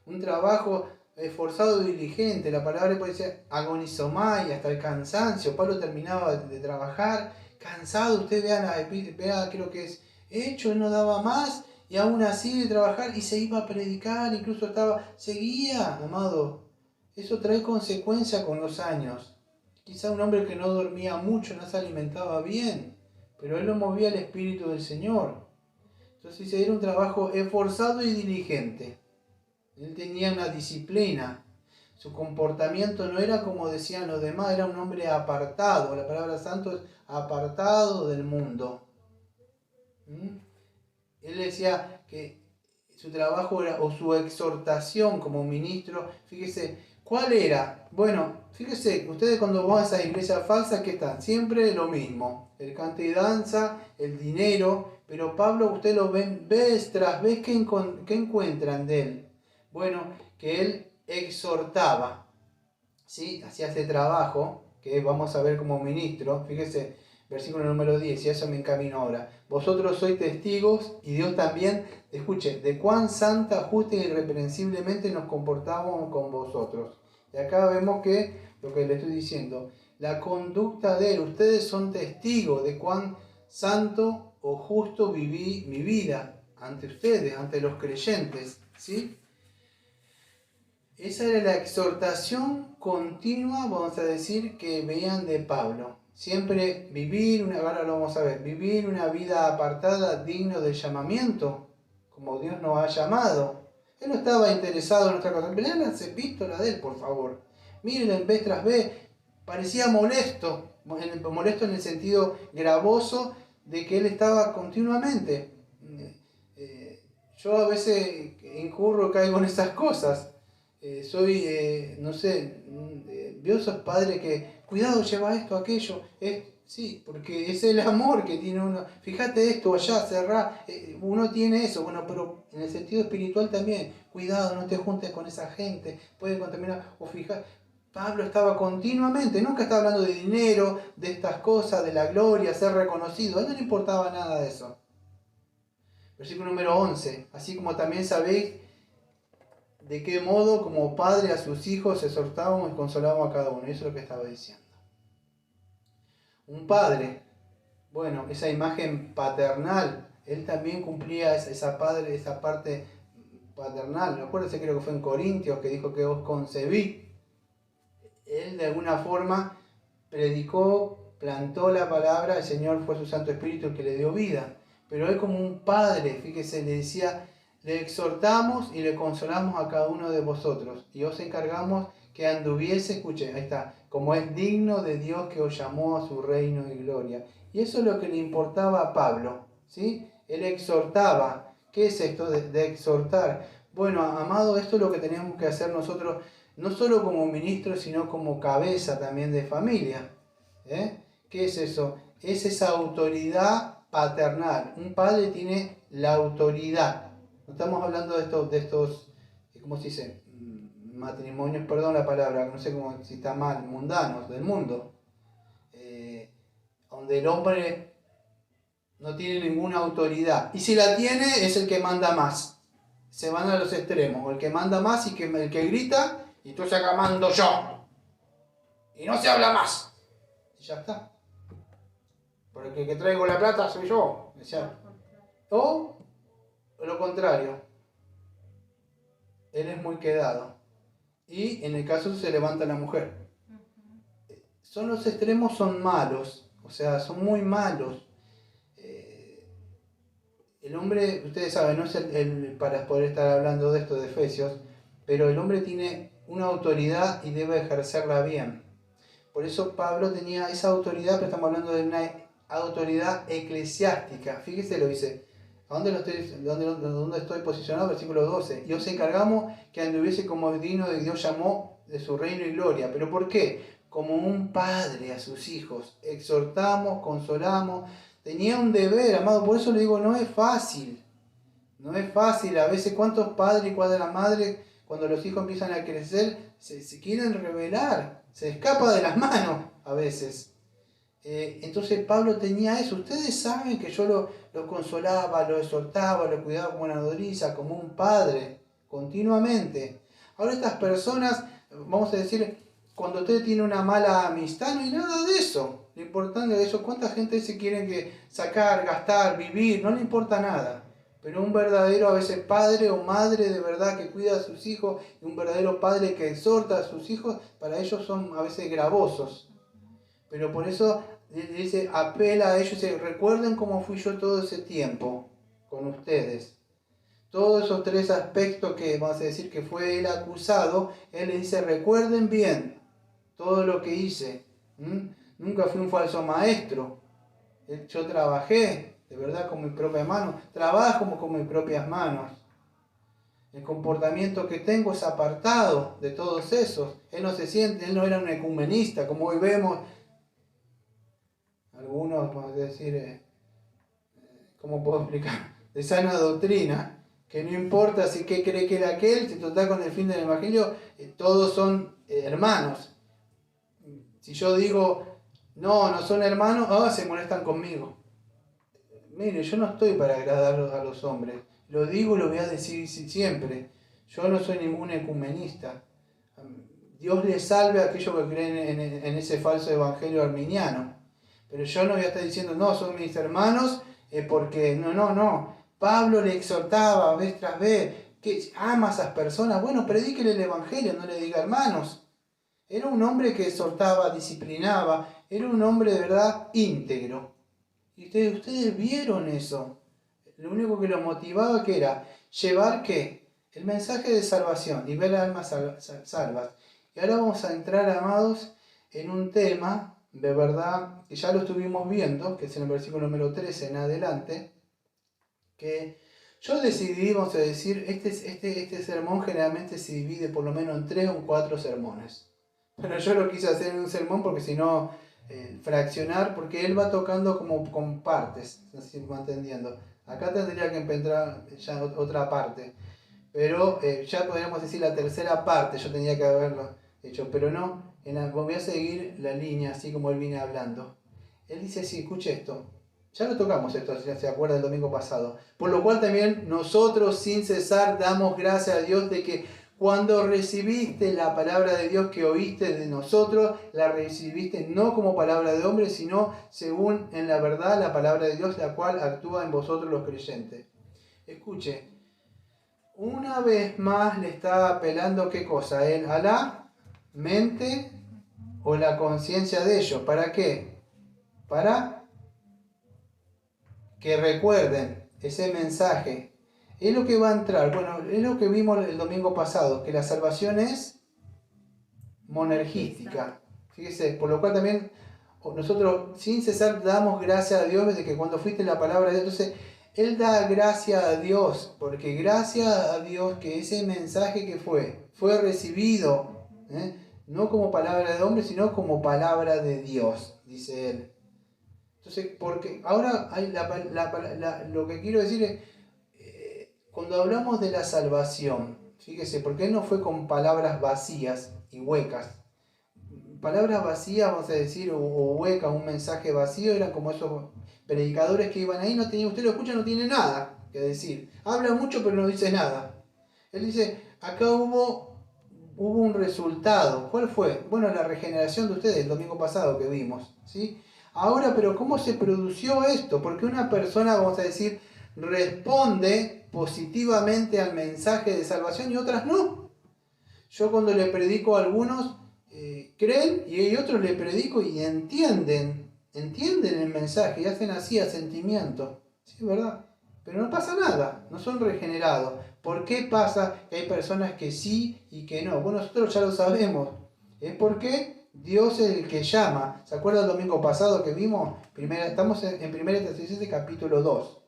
un trabajo esforzado y diligente. La palabra puede ser agonizomai, hasta el cansancio. Pablo terminaba de trabajar cansado. Ustedes vean, creo que es hecho, no daba más. Y aún así de trabajar y se iba a predicar, incluso seguía, amado. Eso trae consecuencia con los años. Quizá un hombre que no dormía mucho, no se alimentaba bien, pero él lo movía el Espíritu del Señor. Entonces era un trabajo esforzado y diligente. Él tenía una disciplina. Su comportamiento no era como decían los demás, era un hombre apartado. La palabra santo es apartado del mundo. Él decía que su trabajo era, o su exhortación como ministro, fíjese, ¿cuál era? Bueno, fíjese, ustedes cuando van a esas iglesias falsas, ¿qué están? Siempre lo mismo, el cante y danza, el dinero, pero Pablo, ustedes lo ven vez tras vez, ¿qué encuentran de él? Bueno, que él exhortaba, ¿sí? Hacía ese trabajo, que vamos a ver como ministro, fíjese, versículo número 10, y a eso me encamino ahora. Vosotros sois testigos, y Dios también, escuche, de cuán santa, justa y irreprensiblemente nos comportamos con vosotros. Y acá vemos que, lo que le estoy diciendo, la conducta de él, ustedes son testigos de cuán santo o justo viví mi vida ante ustedes, ante los creyentes, ¿sí? Esa era la exhortación continua, vamos a decir, que veían de Pablo. Siempre ahora lo vamos a ver, vivir una vida apartada, digno del llamamiento, como Dios nos ha llamado. Él no estaba interesado en otra cosa. Vean las epístolas de él, por favor. Mírenlo en vez tras vez. Parecía molesto en el sentido gravoso de que él estaba continuamente. Yo a veces caigo en esas cosas. No sé, vio esos padres que, cuidado, lleva esto, aquello. Sí, porque es el amor que tiene uno. Fíjate esto allá, cerrá. Uno tiene eso, bueno, pero en el sentido espiritual también. Cuidado, no te juntes con esa gente, puede contaminar. O fíjate, Pablo estaba continuamente, nunca estaba hablando de dinero, de estas cosas, de la gloria, ser reconocido. A él no le importaba nada de eso. Versículo número 11. Así como también sabéis de qué modo como padre a sus hijos exhortábamos y consolábamos a cada uno. Eso es lo que estaba diciendo. Un padre, bueno, esa imagen paternal, él también cumplía esa parte paternal. Acuérdense, creo que fue en Corintios que dijo que os concebí. Él de alguna forma predicó, plantó la palabra, el Señor fue su Santo Espíritu el que le dio vida. pero él como un padre, fíjese, le decía, le exhortamos y le consolamos a cada uno de vosotros, y os encargamos que anduviese, escuche, ahí está, como es digno de Dios que os llamó a su reino y gloria. Y eso es lo que le importaba a Pablo, ¿sí? Él exhortaba. ¿Qué es esto de exhortar? Bueno, amado, esto es lo que tenemos que hacer nosotros, no solo como ministros, sino como cabeza también de familia. ¿Qué es eso? Es esa autoridad paternal. Un padre tiene la autoridad. No estamos hablando de estos, ¿cómo se dice? Matrimonios, perdón la palabra, no sé cómo, si está mal, mundanos, del mundo. Donde el hombre no tiene ninguna autoridad. Y si la tiene, es el que manda más. Se van a los extremos. O el que manda más y el que grita, y entonces acá mando yo. Y no se habla más. Y ya está. Porque el que traigo la plata soy yo. O lo contrario. Él es muy quedado. Y en el caso se levanta la mujer. Son los extremos, son malos. O sea, son muy malos. El hombre, ustedes saben, no es el para poder estar hablando de esto de Efesios, pero el hombre tiene una autoridad y debe ejercerla bien. Por eso Pablo tenía esa autoridad, pero estamos hablando de una autoridad eclesiástica. Fíjese, lo dice. ¿Dónde estoy posicionado? Versículo 12. Y os encargamos que anduviese como digno de Dios llamó de su reino y gloria. ¿Pero por qué? Como un padre a sus hijos. Exhortamos, consolamos. Tenía un deber, amado. Por eso le digo, no es fácil. No es fácil. A veces, ¿cuántos padres y cuántas madres, cuando los hijos empiezan a crecer, se quieren rebelar? Se escapa de las manos a veces. Entonces Pablo tenía eso. Ustedes saben que yo lo consolaba, lo exhortaba, lo cuidaba como una nodriza, como un padre, continuamente. Ahora estas personas, vamos a decir, cuando usted tiene una mala amistad, no hay nada de eso. Lo importante es eso. ¿Cuánta gente se quiere que sacar, gastar, vivir? No le importa nada. Pero un verdadero a veces padre o madre de verdad que cuida a sus hijos, y un verdadero padre que exhorta a sus hijos, para ellos son a veces gravosos. Pero por eso dice, apela a ellos, dice, recuerden cómo fui yo todo ese tiempo con ustedes. Todos esos tres aspectos que vamos a decir que fue él acusado, él le dice, recuerden bien todo lo que hice. Nunca fui un falso maestro. Yo trabajé, de verdad, con mis propias manos. Trabajo con mis propias manos. El comportamiento que tengo es apartado de todos esos. Él no se siente, él no era un ecumenista, como hoy vemos. Algunos, vamos a decir, ¿cómo puedo explicar? De sana doctrina, que no importa si qué cree que era aquel, si total con el fin del Evangelio, todos son hermanos. Si yo digo, no son hermanos, se molestan conmigo. Mire, yo no estoy para agradar a los hombres. Lo digo y lo voy a decir siempre. Yo no soy ningún ecumenista. Dios le salve a aquellos que creen en ese falso evangelio arminiano. Pero yo no voy a estar diciendo, no, son mis hermanos, porque no. Pablo le exhortaba vez tras vez, que ama a esas personas. Bueno, predíquele el evangelio, no le diga hermanos. Era un hombre que exhortaba, disciplinaba, era un hombre de verdad íntegro. Y ustedes vieron eso. Lo único que lo motivaba que era llevar ¿qué? El mensaje de salvación y ver las almas salvas. Y ahora vamos a entrar, amados, en un tema de verdad que ya lo estuvimos viendo, que es en el versículo número 13 en adelante, que yo decidí, vamos a decir, este sermón generalmente se divide por lo menos en 3 o 4 sermones. Pero yo lo quise hacer en un sermón porque si no, fraccionar, porque él va tocando como con partes, no sé si me va entendiendo. Acá tendría que entrar ya otra parte, pero ya podríamos decir la tercera parte, yo tendría que haberlo hecho, pero no, voy a seguir la línea así como él viene hablando. Él dice así, escuche esto, ya lo tocamos esto, si se acuerda el domingo pasado, por lo cual también nosotros sin cesar damos gracias a Dios de que cuando recibiste la palabra de Dios que oíste de nosotros, la recibiste no como palabra de hombre, sino según en la verdad la palabra de Dios, la cual actúa en vosotros los creyentes. Escuche, una vez más le está apelando ¿qué cosa? Él a la mente o la conciencia de ellos. ¿Para qué? Para que recuerden ese mensaje. Es lo que va a entrar. Bueno, es lo que vimos el domingo pasado, que la salvación es monergística. Fíjese, por lo cual también nosotros sin cesar damos gracias a Dios desde que cuando fuiste la palabra de Dios. Entonces, Él da gracias a Dios, porque gracias a Dios que ese mensaje que fue recibido, no como palabra de hombre, sino como palabra de Dios, dice Él. Entonces, porque ahora hay lo que quiero decir es, cuando hablamos de la salvación, fíjese, porque Él no fue con palabras vacías y huecas. Palabras vacías, vamos a decir, o huecas, un mensaje vacío, eran como esos predicadores que iban ahí, no tenía, usted lo escucha, no tiene nada que decir. Habla mucho, pero no dice nada. Él dice, acá hubo un resultado. ¿Cuál fue? Bueno, la regeneración de ustedes, el domingo pasado que vimos, ¿sí? Ahora, pero ¿cómo se produjo esto? Porque una persona, vamos a decir, responde positivamente al mensaje de salvación y otras no. Yo cuando le predico a algunos, creen, y hay otros le predico y entienden el mensaje y hacen así asentimiento. Sí, es verdad. Pero no pasa nada, no son regenerados. ¿Por qué pasa que hay personas que sí y que no? Bueno, nosotros ya lo sabemos. Es porque Dios es el que llama. ¿Se acuerdan el domingo pasado que vimos? Estamos en 1 Tesalonicenses capítulo 2.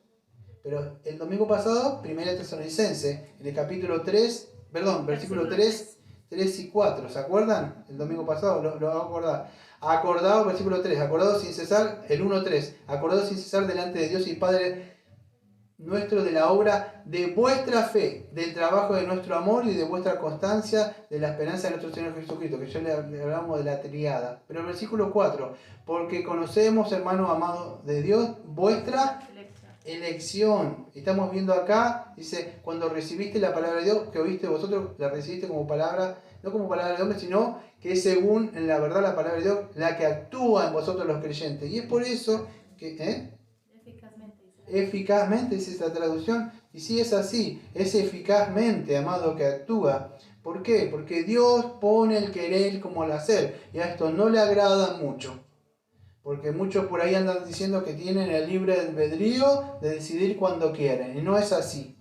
Pero el domingo pasado, 1 Tesalonicenses, en el capítulo 3, perdón, versículo 3 y 4. ¿Se acuerdan? El domingo pasado lo vamos a acordar. Acordado, versículo 3, acordado sin cesar, el 1:3. Acordado sin cesar delante de Dios y Padre nuestro de la obra de vuestra fe, del trabajo de nuestro amor y de vuestra constancia, de la esperanza de nuestro Señor Jesucristo, que ya le hablamos de la triada. Pero el versículo 4, porque conocemos, hermanos amados de Dios, vuestra elección. Estamos viendo acá, dice, cuando recibiste la palabra de Dios, que oíste vosotros, la recibiste como palabra, no como palabra de hombre, sino que es según en la verdad la palabra de Dios, la que actúa en vosotros los creyentes. Y es por eso que, eficazmente es esta traducción, y si es así, es eficazmente, amado, que actúa. ¿Por qué? Porque Dios pone el querer como el hacer, y a esto no le agrada mucho. Porque muchos por ahí andan diciendo que tienen el libre albedrío de decidir cuando quieren. Y no es así.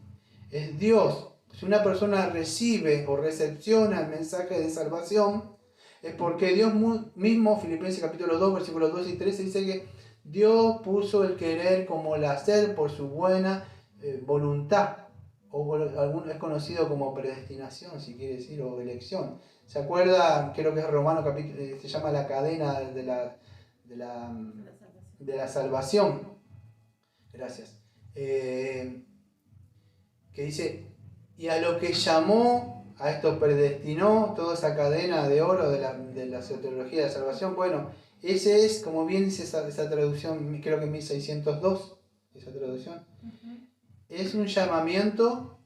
Es Dios. Si una persona recibe o recepciona el mensaje de salvación, es porque Dios mismo, Filipenses capítulo 2, versículos 2 y 13, dice que Dios puso el querer como el hacer por su buena voluntad. O es conocido como predestinación, si quiere decir, o elección. ¿Se acuerda? Creo que es Romano capítulo, se llama la cadena de la salvación. Gracias. Que dice, y a lo que llamó, a esto predestinó, toda esa cadena de oro de la soteriología de la salvación. Bueno, ese es, como bien dice esa traducción, creo que en 1602, esa traducción, es un llamamiento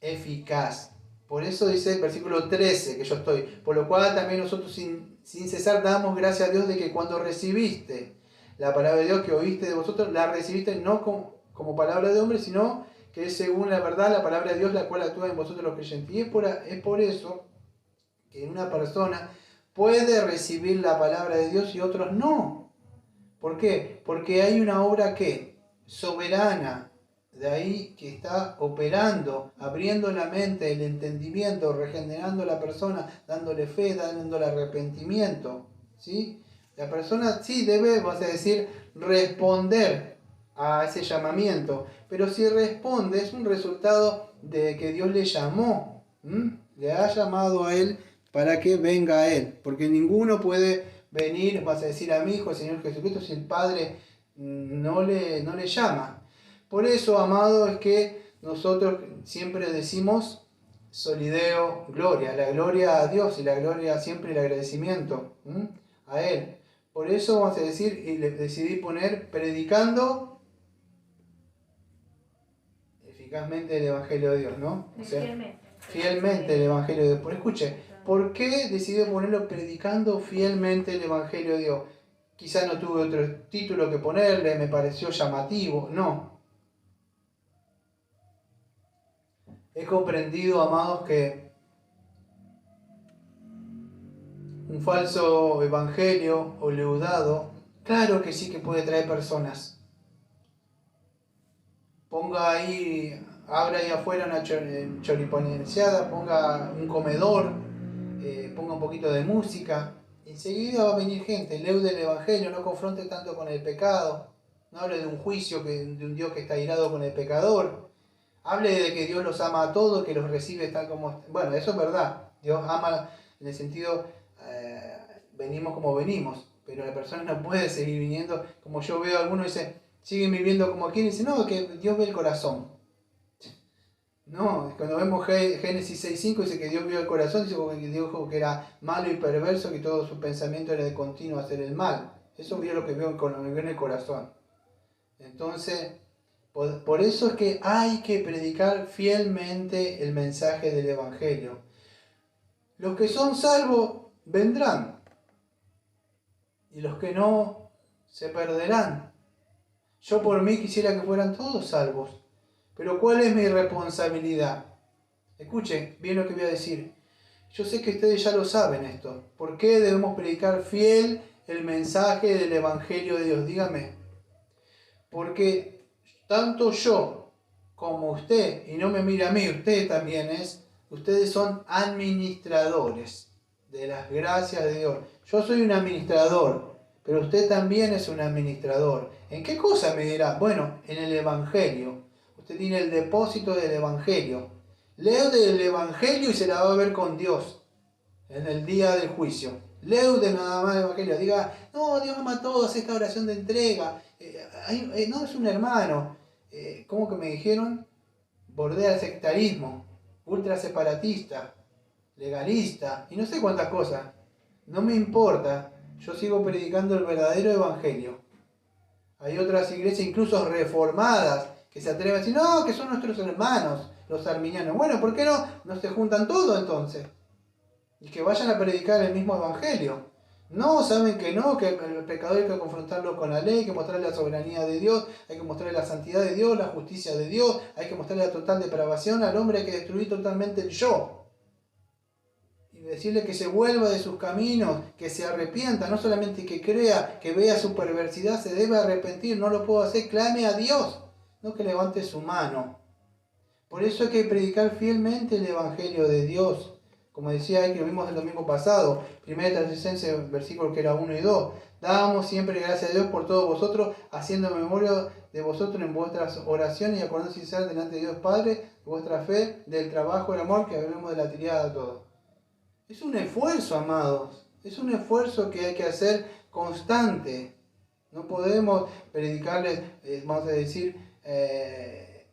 eficaz. Por eso dice el versículo 13 que yo estoy. Por lo cual también nosotros sin cesar damos gracias a Dios de que cuando recibiste la palabra de Dios que oíste de vosotros, la recibiste no como palabra de hombre, sino que es según la verdad la palabra de Dios, la cual actúa en vosotros los creyentes. Y es por eso que una persona puede recibir la palabra de Dios y otros no. ¿Por qué? Porque hay una obra que soberana, de ahí que está operando, abriendo la mente, el entendimiento, regenerando a la persona, dándole fe, dándole arrepentimiento, ¿sí? La persona sí debe, vas a decir, responder a ese llamamiento, pero si responde es un resultado de que Dios le llamó, le ha llamado a él para que venga a él, porque ninguno puede venir, vas a decir, a mi hijo, el Señor Jesucristo, si el Padre no le llama. Por eso, amado, es que nosotros siempre decimos solideo, gloria, la gloria a Dios y la gloria siempre el agradecimiento a Él. Por eso vamos a decir, y le decidí poner predicando eficazmente el Evangelio de Dios, ¿no? O sea, fielmente el Evangelio de Dios. Pero escuche, ¿por qué decidí ponerlo predicando fielmente el Evangelio de Dios? Quizás no tuve otro título que ponerle, me pareció llamativo, no. He comprendido, amados, que un falso evangelio o leudado, claro que sí que puede traer personas. ponga ahí, abra ahí afuera una choripaneada, ponga un comedor, ponga un poquito de música. Enseguida va a venir gente, leude el Evangelio, no confronte tanto con el pecado, no hable de un juicio, de un Dios que está irado con el pecador. Hable de que Dios los ama a todos, que los recibe tal como... Bueno, eso es verdad. Dios ama en el sentido, venimos como venimos, pero la persona no puede seguir viniendo, como yo veo a algunos dicen, siguen viviendo como quieren, y dicen, no, que Dios ve el corazón. No, cuando vemos Génesis 6.5 dice que Dios vio el corazón, dice que Dios dijo que era malo y perverso, que todo su pensamiento era de continuo hacer el mal. Eso vio lo que veo en el corazón. Entonces, por eso es que hay que predicar fielmente el mensaje del Evangelio. Los que son salvos vendrán, y los que no se perderán. Yo por mí quisiera que fueran todos salvos, pero ¿cuál es mi responsabilidad? Escuchen bien lo que voy a decir. Yo sé que ustedes ya lo saben esto. ¿Por qué debemos predicar fiel el mensaje del Evangelio de Dios? Dígame. Porque tanto yo como usted, y no me mira a mí, usted también ustedes son administradores de las gracias de Dios. Yo soy un administrador, pero usted también es un administrador. ¿En qué cosa me dirá? Bueno, en el Evangelio. Usted tiene el depósito del Evangelio. Leo del Evangelio y se la va a ver con Dios en el día del juicio. Leude nada más el Evangelio. Diga, no, Dios ama a todos, esta oración de entrega. No, es un hermano. ¿Cómo que me dijeron? Bordea el sectarismo, ultra separatista, legalista, y no sé cuántas cosas. No me importa. Yo sigo predicando el verdadero Evangelio. Hay otras iglesias, incluso reformadas, que se atreven a decir, no, que son nuestros hermanos, los arminianos. Bueno, ¿por qué no se juntan todos entonces? Y que vayan a predicar el mismo Evangelio. No, saben que no, que el pecador hay que confrontarlo con la ley, hay que mostrarle la soberanía de Dios, hay que mostrarle la santidad de Dios, la justicia de Dios, hay que mostrarle la total depravación al hombre, hay que destruir totalmente el yo. Y decirle que se vuelva de sus caminos, que se arrepienta, no solamente que crea, que vea su perversidad, se debe arrepentir, no lo puedo hacer, clame a Dios, no que levante su mano. Por eso hay que predicar fielmente el Evangelio de Dios. Como decía ahí que lo vimos el domingo pasado, 1 Tesalonicenses, versículo que era 1 y 2. Damos siempre gracias a Dios por todos vosotros, haciendo memoria de vosotros en vuestras oraciones y acordando sincero delante de Dios Padre, de vuestra fe, del trabajo, del amor, que hablemos de la tirada todo. Es un esfuerzo, amados. Es un esfuerzo que hay que hacer constante. No podemos predicarles, vamos a decir,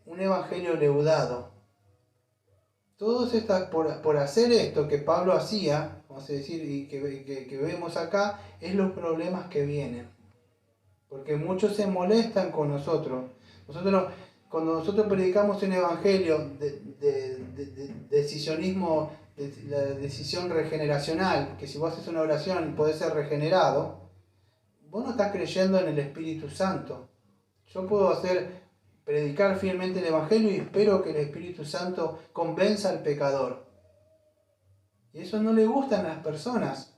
un evangelio leudado. Todos estas, por hacer esto que Pablo hacía, vamos a decir, y que vemos acá, es los problemas que vienen. Porque muchos se molestan con nosotros. Cuando nosotros predicamos un evangelio de decisionismo, de la decisión regeneracional, que si vos haces una oración y podés ser regenerado, vos no estás creyendo en el Espíritu Santo. Yo puedo predicar fielmente el Evangelio y espero que el Espíritu Santo convenza al pecador. Y eso no le gusta a las personas.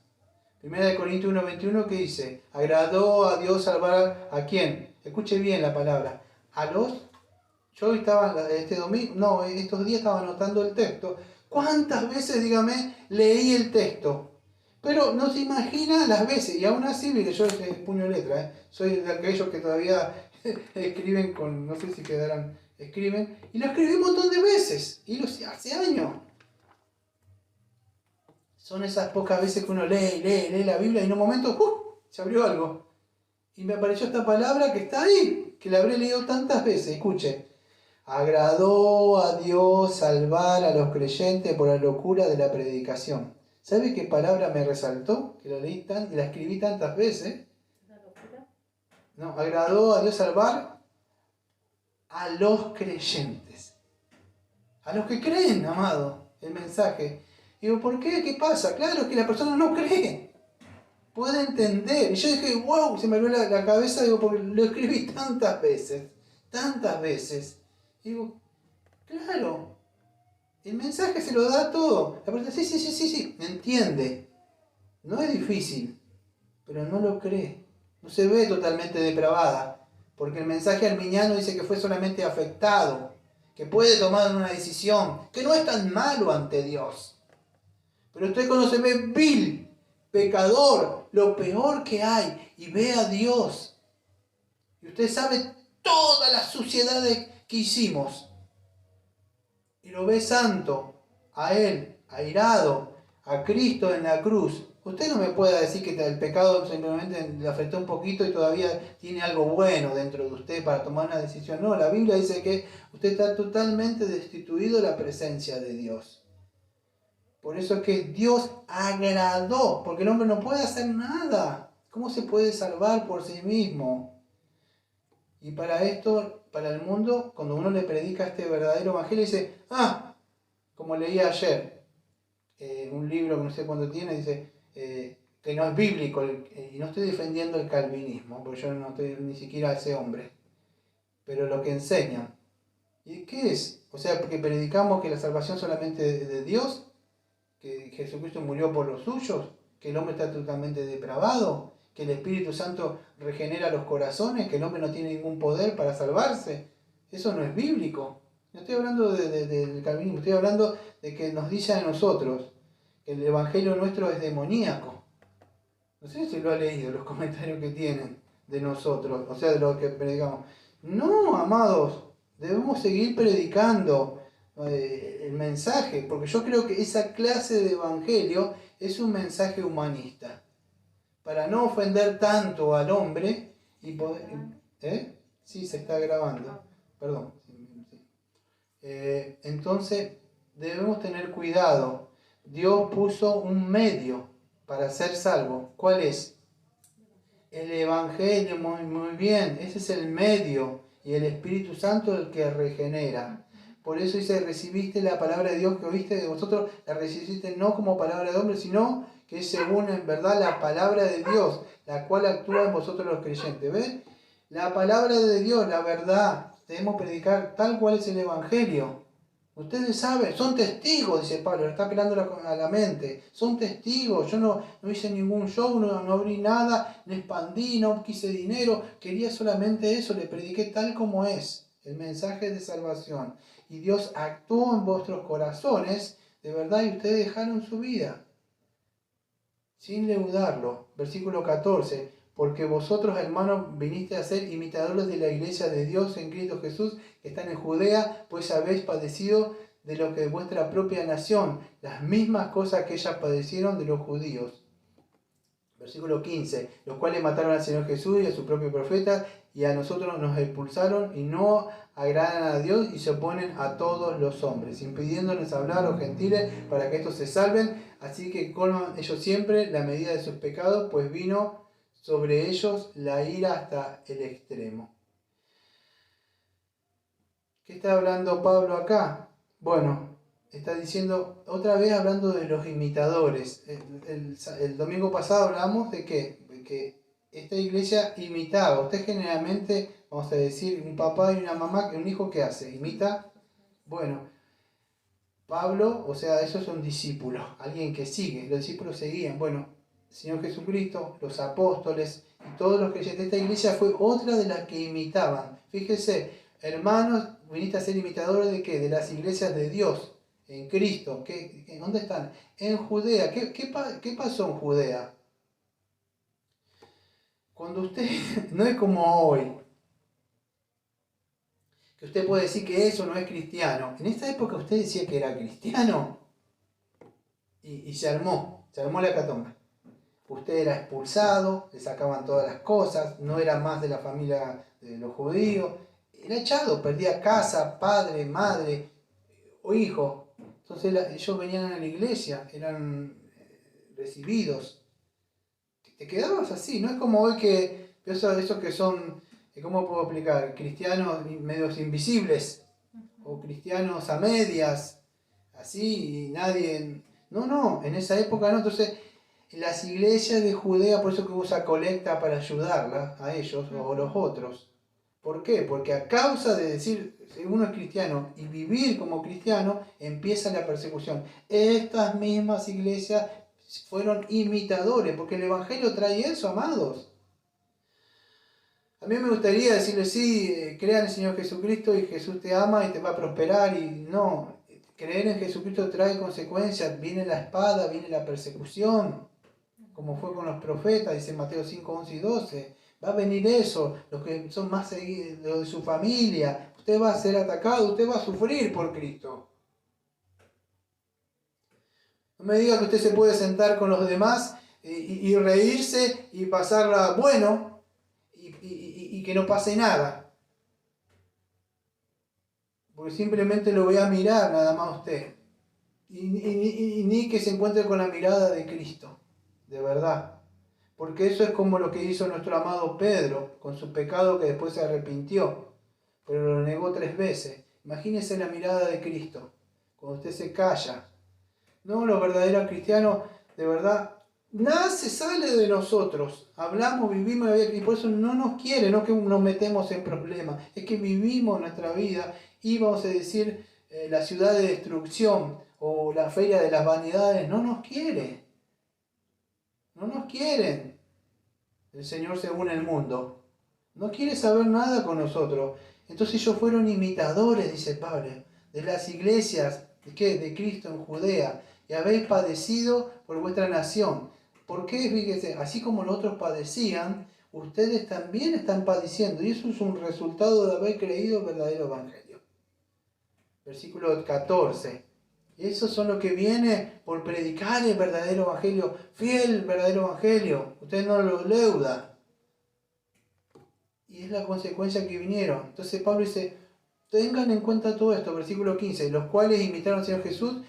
1 Corintios 1:21 que dice, agradó a Dios salvar a quién. Escuche bien la palabra. Yo estaba estos días estaba anotando el texto. ¿Cuántas veces, dígame, leí el texto? Pero no se imagina las veces, y aún así, mire, yo puño de letra, soy de aquellos que todavía escriben no sé si quedarán, escriben, y lo escribí un montón de veces, y hace años. Son esas pocas veces que uno lee la Biblia y en un momento, se abrió algo. Y me apareció esta palabra que está ahí, que la habré leído tantas veces, escuche. Agradó a Dios salvar a los creyentes por la locura de la predicación. ¿Sabe qué palabra me resaltó? Que la leí y la escribí tantas veces. ¿La locura? No, agradó a Dios salvar a los creyentes. A los que creen, amado, el mensaje. Digo, ¿por qué? ¿Qué pasa? Claro, es que la persona no cree. Puede entender. Y yo dije, wow, se me abrió la cabeza, digo, porque lo escribí tantas veces. Tantas veces. Digo, claro. El mensaje se lo da todo. La persona, sí, entiende. No es difícil, pero no lo cree. No se ve totalmente depravada, Porque el mensaje arminiano dice que fue solamente afectado, que puede tomar una decisión, que no es tan malo ante Dios. Pero usted cuando se ve vil, pecador, lo peor que hay, y ve a Dios, y usted sabe todas las suciedades que hicimos, y lo ve santo, a Él, airado, a Cristo en la cruz, usted no me puede decir que el pecado simplemente le afectó un poquito y todavía tiene algo bueno dentro de usted para tomar una decisión. No, la Biblia dice que usted está totalmente destituido de la presencia de Dios. Por eso es que Dios agradó, porque el hombre no puede hacer nada. ¿Cómo se puede salvar por sí mismo? Y para esto, para el mundo, cuando uno le predica este verdadero evangelio, dice, como leí ayer, un libro que no sé cuándo tiene, dice que no es bíblico, y no estoy defendiendo el calvinismo, porque yo no estoy ni siquiera ese hombre, pero lo que enseñan. ¿Y qué es? O sea, porque predicamos que la salvación solamente de Dios, que Jesucristo murió por los suyos, que el hombre está totalmente depravado, que el Espíritu Santo regenera los corazones, que el hombre no tiene ningún poder para salvarse. Eso no es bíblico. No estoy hablando del calvinismo, estoy hablando de que nos dice a nosotros que el evangelio nuestro es demoníaco. No sé si lo ha leído, los comentarios que tienen de nosotros, o sea, de lo que predicamos. No, amados, debemos seguir predicando el mensaje, porque yo creo que esa clase de evangelio es un mensaje humanista, para no ofender tanto al hombre y poder... Sí, se está grabando, perdón. Entonces debemos tener cuidado. Dios puso un medio para ser salvo. ¿Cuál es? El evangelio, muy bien, ese es el medio, y el Espíritu Santo el que regenera. Por eso dice, recibiste la palabra de Dios que oíste de vosotros, la recibiste no como palabra de hombre, sino que es según en verdad la palabra de Dios, la cual actúa en vosotros los creyentes. ¿Ven? La palabra de Dios, la verdad, debemos predicar tal cual es el evangelio. Ustedes saben, son testigos, dice Pablo, le está apelando a la mente. Son testigos, yo no hice ningún show, no abrí nada, no expandí, no quise dinero, quería solamente eso, le prediqué tal como es, el mensaje de salvación. Y Dios actuó en vuestros corazones, de verdad, y ustedes dejaron su vida, sin leudarlo. Versículo 14. Porque vosotros, hermanos, viniste a ser imitadores de la iglesia de Dios en Cristo Jesús, que están en Judea, pues habéis padecido de lo que vuestra propia nación, las mismas cosas que ellas padecieron de los judíos. Versículo 15. Los cuales mataron al Señor Jesús y a su propio profeta, y a nosotros nos expulsaron y no agradan a Dios y se oponen a todos los hombres, impidiéndonos hablar a los gentiles para que estos se salven. Así que colman ellos siempre la medida de sus pecados, pues vino sobre ellos la ira hasta el extremo. ¿Qué está hablando Pablo acá? Bueno, está diciendo, otra vez hablando de los imitadores. El domingo pasado hablamos de que esta iglesia imitaba. Usted generalmente, vamos a decir, un papá y una mamá, un hijo que hace, imita. Bueno, Pablo, o sea, eso es un discípulo, alguien que sigue. Los discípulos seguían. Bueno, Señor Jesucristo, los apóstoles y todos los creyentes de esta iglesia fue otra de las que imitaban. Fíjese, hermanos, viniste a ser imitadores de qué? De las iglesias de Dios, en Cristo. ¿Dónde están? En Judea. ¿Qué pasó en Judea? Cuando usted, no es como hoy, que usted puede decir que eso no es cristiano. En esta época usted decía que era cristiano y se armó la hecatombe. Usted era expulsado, le sacaban todas las cosas, no era más de la familia de los judíos, era echado, perdía casa, padre, madre o hijo. Entonces ellos venían a la iglesia, eran recibidos. Te quedabas así, no es como hoy que esos que son, ¿cómo puedo explicar? Cristianos medios invisibles o cristianos a medias, así, y nadie... No, en esa época no, entonces... Las iglesias de Judea, por eso que usa colecta para ayudarlas a ellos o a los otros. ¿Por qué? Porque a causa de decir si uno es cristiano y vivir como cristiano, empieza la persecución. Estas mismas iglesias fueron imitadores, porque el Evangelio trae eso, amados. A mí me gustaría decirle, sí, crea en el Señor Jesucristo y Jesús te ama y te va a prosperar. Y no, creer en Jesucristo trae consecuencias. Viene la espada, viene la persecución, como fue con los profetas, dice Mateo 5, 11 y 12. Va a venir eso, los que son más seguidos, los de su familia. Usted va a ser atacado, usted va a sufrir por Cristo. No me diga que usted se puede sentar con los demás y reírse y pasarla bueno y que no pase nada. Porque simplemente lo voy a mirar nada más a usted. Y ni que se encuentre con la mirada de Cristo, de verdad. Porque eso es como lo que hizo nuestro amado Pedro con su pecado, que después se arrepintió, pero lo negó 3 veces. Imagínese la mirada de Cristo, cuando usted se calla. No, los verdaderos cristianos, de verdad, nada se sale de nosotros. Hablamos, vivimos la vida y por eso no nos quiere, no que nos metemos en problemas, es que vivimos nuestra vida y vamos a decir la ciudad de destrucción o la feria de las vanidades, no nos quiere. No nos quieren. El Señor según el mundo. No quiere saber nada con nosotros. Entonces ellos fueron imitadores, dice Pablo, de las iglesias ¿de qué? De Cristo en Judea. Y habéis padecido por vuestra nación. ¿Por qué? Fíjese, así como los otros padecían, ustedes también están padeciendo. Y eso es un resultado de haber creído el verdadero evangelio. Versículo 14. Eso son lo que viene por predicar el verdadero evangelio, fiel verdadero evangelio. Usted no lo leuda. Y es la consecuencia que vinieron. Entonces Pablo dice, tengan en cuenta todo esto, versículo 15, los cuales imitaron al Señor Jesús.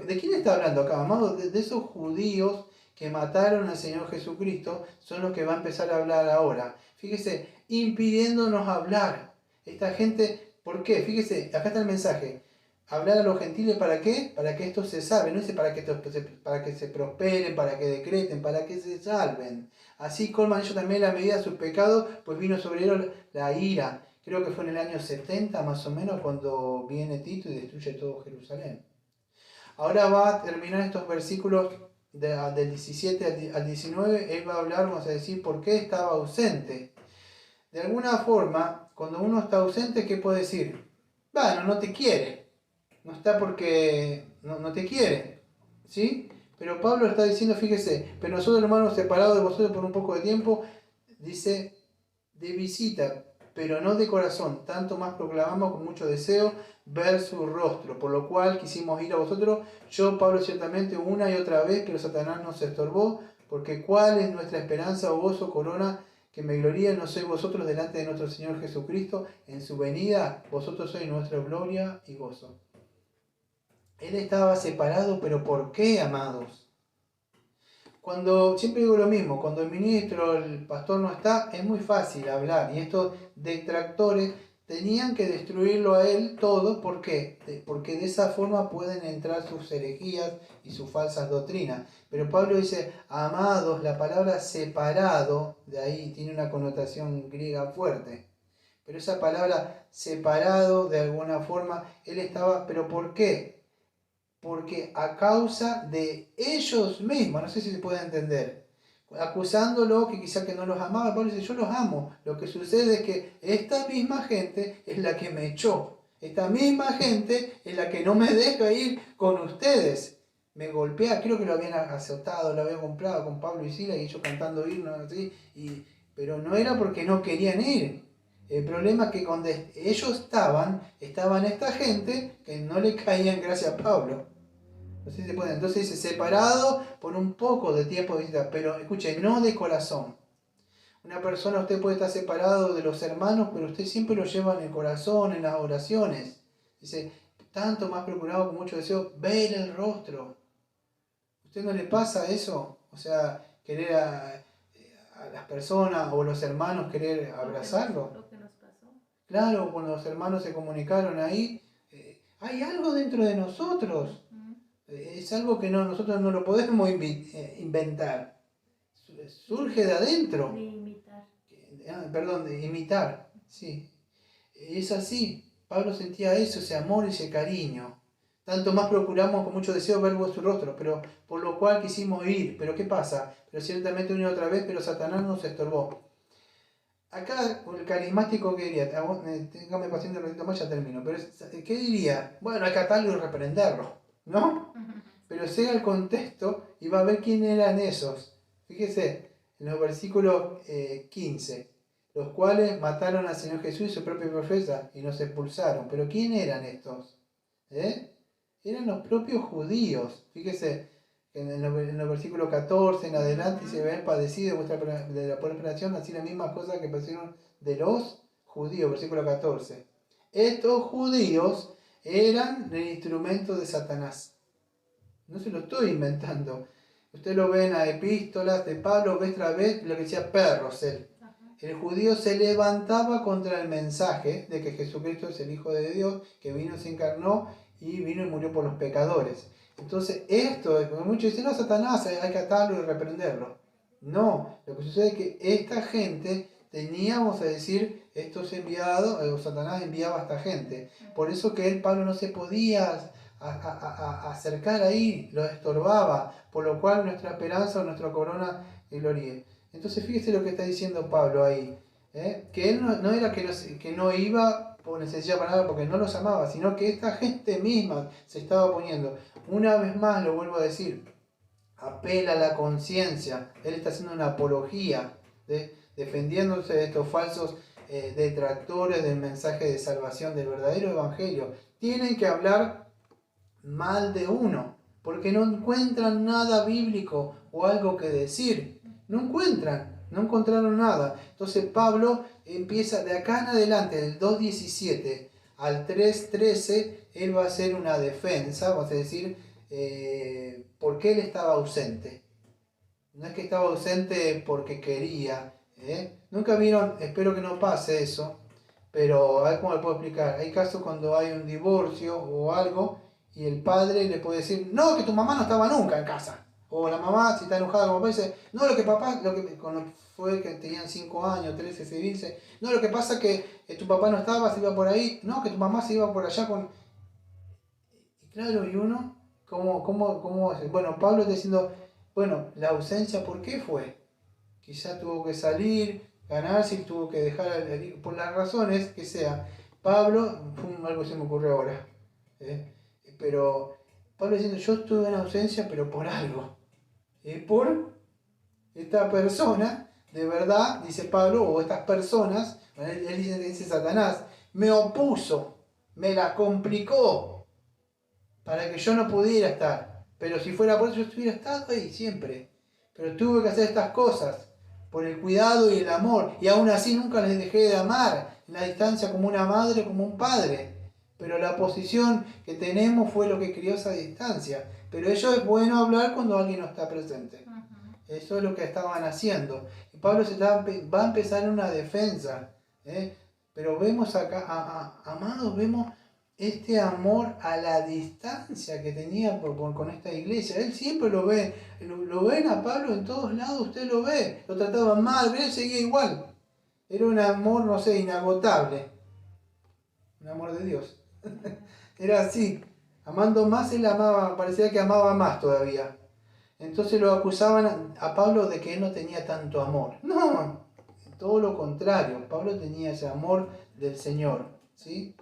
¿De quién está hablando acá, amados? De esos judíos que mataron al Señor Jesucristo, son los que va a empezar a hablar ahora. Fíjese, impidiéndonos hablar. Esta gente, ¿por qué? Fíjese, acá está el mensaje. Hablar a los gentiles, ¿para qué? Para que esto se salve, no dice para que se prosperen, para que decreten, para que se salven. Así colman ellos también la medida de sus pecados, pues vino sobre ellos la ira. Creo que fue en el año 70 más o menos cuando viene Tito y destruye todo Jerusalén. Ahora va a terminar estos versículos del 17 al 19, él va a hablar, vamos a decir, por qué estaba ausente. De alguna forma, cuando uno está ausente, ¿qué puede decir? Bueno, no te quiere. No está porque no te quiere, ¿sí? Pero Pablo está diciendo, fíjese, pero nosotros hermanos separados de vosotros por un poco de tiempo, dice, de visita, pero no de corazón, tanto más proclamamos con mucho deseo ver su rostro, por lo cual quisimos ir a vosotros, yo Pablo ciertamente una y otra vez, pero Satanás nos estorbó, porque cuál es nuestra esperanza o gozo, corona, que me gloríe, no sois vosotros delante de nuestro Señor Jesucristo, en su venida, vosotros sois nuestra gloria y gozo. Él estaba separado, pero ¿por qué, amados? Cuando, siempre digo lo mismo, cuando el ministro, el pastor no está, es muy fácil hablar. Y estos detractores tenían que destruirlo a él todo. ¿Por qué? Porque de esa forma pueden entrar sus herejías y sus falsas doctrinas. Pero Pablo dice, amados, la palabra separado, de ahí tiene una connotación griega fuerte. Pero esa palabra separado, de alguna forma, él estaba, ¿pero por qué? Porque a causa de ellos mismos, no sé si se puede entender, acusándolo que quizá que no los amaba, Pablo dice, yo los amo, lo que sucede es que esta misma gente es la que me echó, esta misma gente es la que no me deja ir con ustedes, me golpea, creo que lo habían azotado, lo habían comprado con Pablo y Sila y ellos cantando himnos así, pero no era porque no querían ir. El problema es que cuando ellos estaban esta gente que no le caía en gracia a Pablo. No sé si se puede. Entonces dice, separado por un poco de tiempo de visita, pero escuche, no de corazón. Una persona, usted puede estar separado de los hermanos, pero usted siempre lo lleva en el corazón, en las oraciones. Dice, tanto más procurado con mucho deseo, ver el rostro. ¿Usted no le pasa eso? O sea, querer a las personas o los hermanos querer abrazarlo. Lo que nos pasó. Claro, cuando los hermanos se comunicaron ahí, hay algo dentro de nosotros. Es algo que nosotros no lo podemos inventar. Surge de adentro. De imitar. Perdón, de imitar. Sí. Es así. Pablo sentía eso, ese amor y ese cariño. Tanto más procuramos con mucho deseo ver vuestro rostro, pero por lo cual quisimos ir. Pero ¿qué pasa? Pero ciertamente una y otra vez, pero Satanás nos estorbó. Acá el carismático que diría, téngame paciencia un ratito más, ya termino, pero ¿qué diría? Bueno, hay que atarlo y reprenderlo, ¿no? Pero llega el contexto y va a ver quién eran esos. Fíjese, en los versículos 15, los cuales mataron al Señor Jesús y su propio profeta y nos expulsaron. Pero ¿quién eran estos? Eran los propios judíos. Fíjese, en los versículos 14 en adelante se ven padecido de la proliferación, así las mismas cosas que pasaron de los judíos, versículo 14. Estos judíos eran el instrumento de Satanás. No se lo estoy inventando. Usted lo ve en las epístolas de Pablo, vez tras vez, lo que decía perros él. El judío se levantaba contra el mensaje de que Jesucristo es el Hijo de Dios, que vino, se encarnó y vino y murió por los pecadores. Entonces esto, porque muchos dicen, no, Satanás, hay que atarlo y reprenderlo. No, lo que sucede es que esta gente teníamos a decir, estos enviados, Satanás enviaba a esta gente. Por eso que Pablo no se podía acercar ahí, lo estorbaba, por lo cual nuestra esperanza o nuestra corona gloria. Entonces fíjese lo que está diciendo Pablo ahí, que él no era que no iba por necesidad para nada porque no los amaba, sino que esta gente misma se estaba poniendo. Una vez más lo vuelvo a decir, apela a la conciencia, él está haciendo una apología, defendiéndose de estos falsos detractores del mensaje de salvación del verdadero evangelio. Tienen que hablar mal de uno, porque no encuentran nada bíblico o algo que decir. No encontraron nada. Entonces Pablo empieza de acá en adelante, del 2.17 al 3.13, él va a hacer una defensa, va a decir por qué él estaba ausente. No es que estaba ausente porque quería. Nunca vieron, espero que no pase eso, pero a ver cómo le puedo explicar. Hay casos cuando hay un divorcio o algo, y el padre le puede decir, no, que tu mamá no estaba nunca en casa. O la mamá, si está enojada con papá, dice, no, cuando fue que tenían 5 años, 13, se dice, no, lo que pasa es que tu papá no estaba, se iba por ahí, no, que tu mamá se iba por allá con... Y claro, y uno, ¿cómo hace? Bueno, Pablo está diciendo, bueno, la ausencia, ¿por qué fue? Quizá tuvo que salir, ganarse y tuvo que dejar por las razones que sea. Pablo, algo se me ocurrió ahora, pero Pablo diciendo, yo estuve en ausencia, pero por algo. Por esta persona, de verdad, dice Pablo, o estas personas, él dice Satanás, me opuso, me la complicó, para que yo no pudiera estar. Pero si fuera por eso, yo estuviera estado ahí siempre. Pero tuve que hacer estas cosas, por el cuidado y el amor, y aún así nunca les dejé de amar, en la distancia como una madre, como un padre. Pero la posición que tenemos fue lo que crió esa distancia. Pero eso es bueno hablar cuando alguien no está presente. Eso es lo que estaban haciendo. Y Pablo va a empezar una defensa. Pero vemos acá, amados, vemos este amor a la distancia que tenía con esta iglesia. Él siempre lo ve. Lo ven a Pablo en todos lados, usted lo ve. Lo trataban mal, pero él seguía igual. Era un amor, no sé, inagotable. Un amor de Dios. Era así. Amando más, él amaba, parecía que amaba más todavía. Entonces lo acusaban a Pablo de que él no tenía tanto amor. No, todo lo contrario. Pablo tenía ese amor del Señor, ¿sí?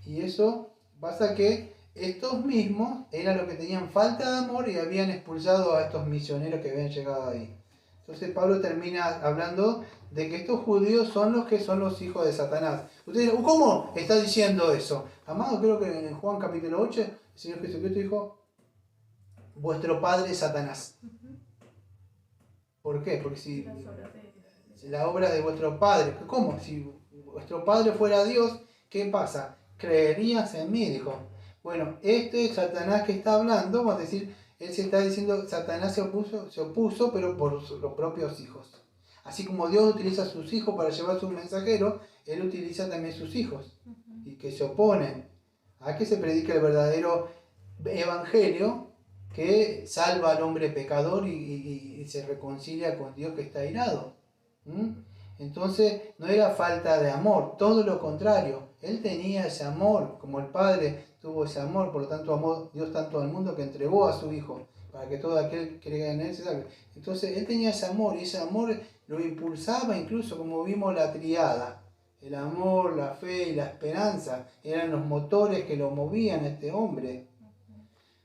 Y eso pasa que estos mismos eran los que tenían falta de amor y habían expulsado a estos misioneros que habían llegado ahí. Entonces Pablo termina hablando de que estos judíos son los que son los hijos de Satanás. Ustedes dirán, ¿cómo está diciendo eso? Amado, creo que en Juan capítulo 8, el Señor Jesucristo dijo, vuestro padre es Satanás. ¿Por qué? Porque si la obra de vuestro padre, ¿cómo? Si vuestro padre fuera Dios, ¿qué pasa? Creerías en mí, dijo. Bueno, este Satanás que está hablando, vamos a decir, él se está diciendo, Satanás se opuso, pero por los propios hijos. Así como Dios utiliza a sus hijos para llevar sus mensajeros, Él utiliza también sus hijos, y que se oponen a que se predique el verdadero evangelio que salva al hombre pecador y se reconcilia con Dios que está airado. Entonces no era falta de amor, todo lo contrario, él tenía ese amor, como el Padre tuvo ese amor, por lo tanto amó Dios tanto al mundo que entregó a su Hijo, para que todo aquel que crea en él se salve. Entonces él tenía ese amor y ese amor lo impulsaba incluso, como vimos la triada. El amor, la fe y la esperanza eran los motores que lo movían a este hombre.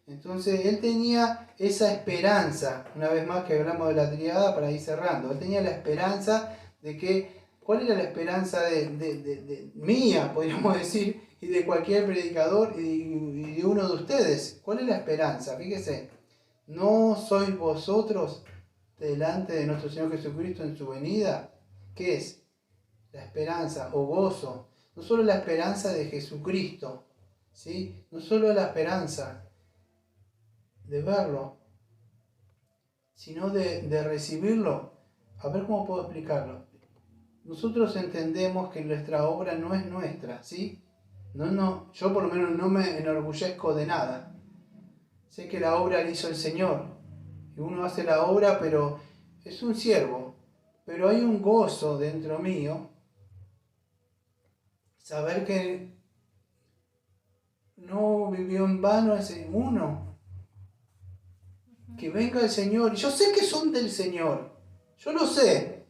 Entonces él tenía esa esperanza, una vez más que hablamos de la triada para ir cerrando, él tenía la esperanza de que, ¿cuál era la esperanza de mía, podríamos decir, y de cualquier predicador y de uno de ustedes? ¿Cuál es la esperanza? Fíjese, ¿no sois vosotros delante de nuestro Señor Jesucristo en su venida? ¿Qué es? La esperanza o gozo, no solo la esperanza de Jesucristo, ¿sí? No solo la esperanza de verlo, sino de recibirlo. A ver cómo puedo explicarlo. Nosotros entendemos que nuestra obra no es nuestra, ¿sí? No, yo por lo menos no me enorgullezco de nada. Sé que la obra la hizo el Señor. Y uno hace la obra, pero es un siervo. Pero hay un gozo dentro mío. Saber que no vivió en vano ese uno. Que venga el Señor. Y yo sé que son del Señor. Yo lo sé.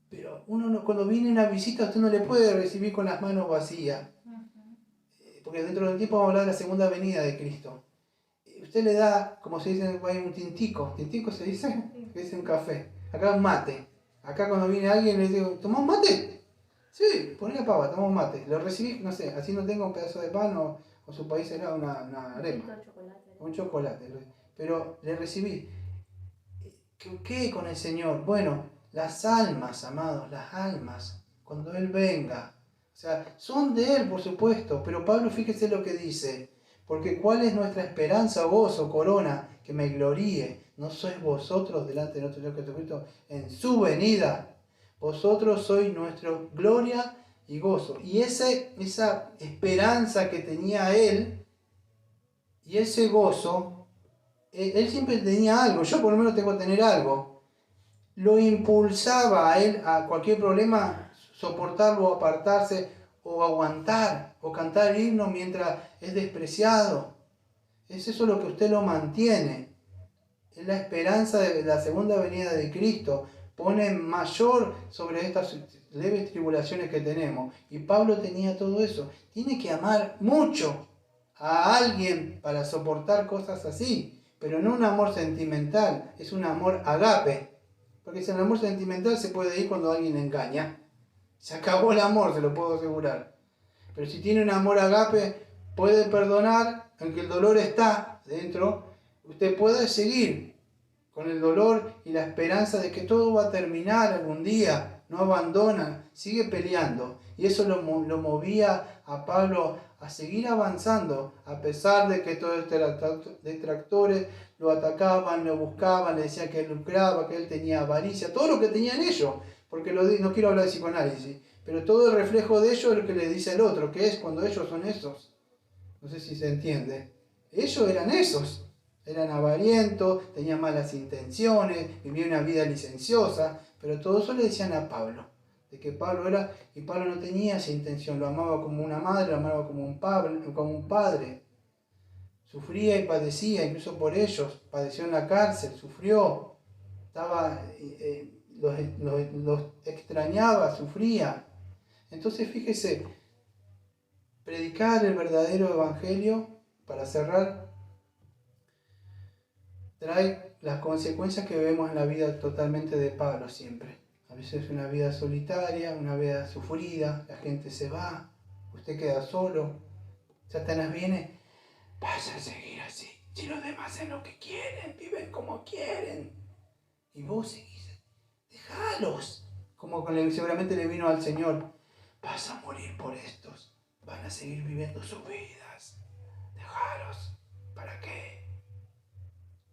Pero uno no, cuando viene una visita, usted no le puede recibir con las manos vacías. Porque dentro del tiempo vamos a hablar de la segunda venida de Cristo. Usted le da, como se dice, hay un tintico. ¿Tintico se dice? Sí. Que es un café. Acá un mate. Acá cuando viene alguien le digo, ¿tomás un mate? Sí, poné la pava, tomamos mate. Lo recibí, no sé, así no tengo un pedazo de pan o su país era una arepa. Un chocolate. Pero le recibí. ¿Qué con el Señor? Bueno, las almas, amados, las almas, cuando Él venga. O sea, son de Él, por supuesto, pero Pablo, fíjese lo que dice. Porque ¿cuál es nuestra esperanza, gozo, corona? Que me gloríe. ¿No sois vosotros delante de nuestro Señor Jesucristo en su venida? Vosotros sois nuestra gloria y gozo. Y esa esperanza que tenía Él, y ese gozo, él siempre tenía algo, yo por lo menos tengo que tener algo. Lo impulsaba a él a cualquier problema, soportarlo, apartarse, o aguantar, o cantar himnos mientras es despreciado. Es eso lo que usted lo mantiene. Es la esperanza de la segunda venida de Cristo. Pone mayor sobre estas leves tribulaciones que tenemos. Y Pablo tenía todo eso. Tiene que amar mucho a alguien para soportar cosas así, pero no un amor sentimental, es un amor agape, porque si el amor sentimental se puede ir cuando alguien engaña, se acabó el amor, se lo puedo asegurar, pero si tiene un amor agape, puede perdonar, aunque el dolor está dentro, usted puede seguir con el dolor y la esperanza de que todo va a terminar algún día, no abandona, sigue peleando, y eso lo movía a Pablo a seguir avanzando, a pesar de que todos estos detractores lo atacaban, lo buscaban, le decían que él lucraba, que él tenía avaricia, todo lo que tenían ellos, porque no quiero hablar de psicoanálisis, pero todo el reflejo de ellos es lo que le dice el otro, que es cuando ellos son esos. No sé si se entiende. Ellos eran esos, eran avarientos, tenían malas intenciones, vivían una vida licenciosa, pero todo eso le decían a Pablo. De que Pablo era, y Pablo no tenía esa intención, lo amaba como una madre, lo amaba como un padre. Sufría y padecía, incluso por ellos, padeció en la cárcel, sufrió, los extrañaba, sufría. Entonces fíjese, predicar el verdadero evangelio, para cerrar, trae las consecuencias que vemos en la vida totalmente de Pablo siempre. A veces una vida solitaria, una vida sufrida, la gente se va, usted queda solo, Satanás viene, vas a seguir así, si los demás hacen lo que quieren, viven como quieren, y vos seguís, déjalos, como seguramente le vino al Señor, vas a morir por estos, van a seguir viviendo sus vidas, déjalos, ¿para qué?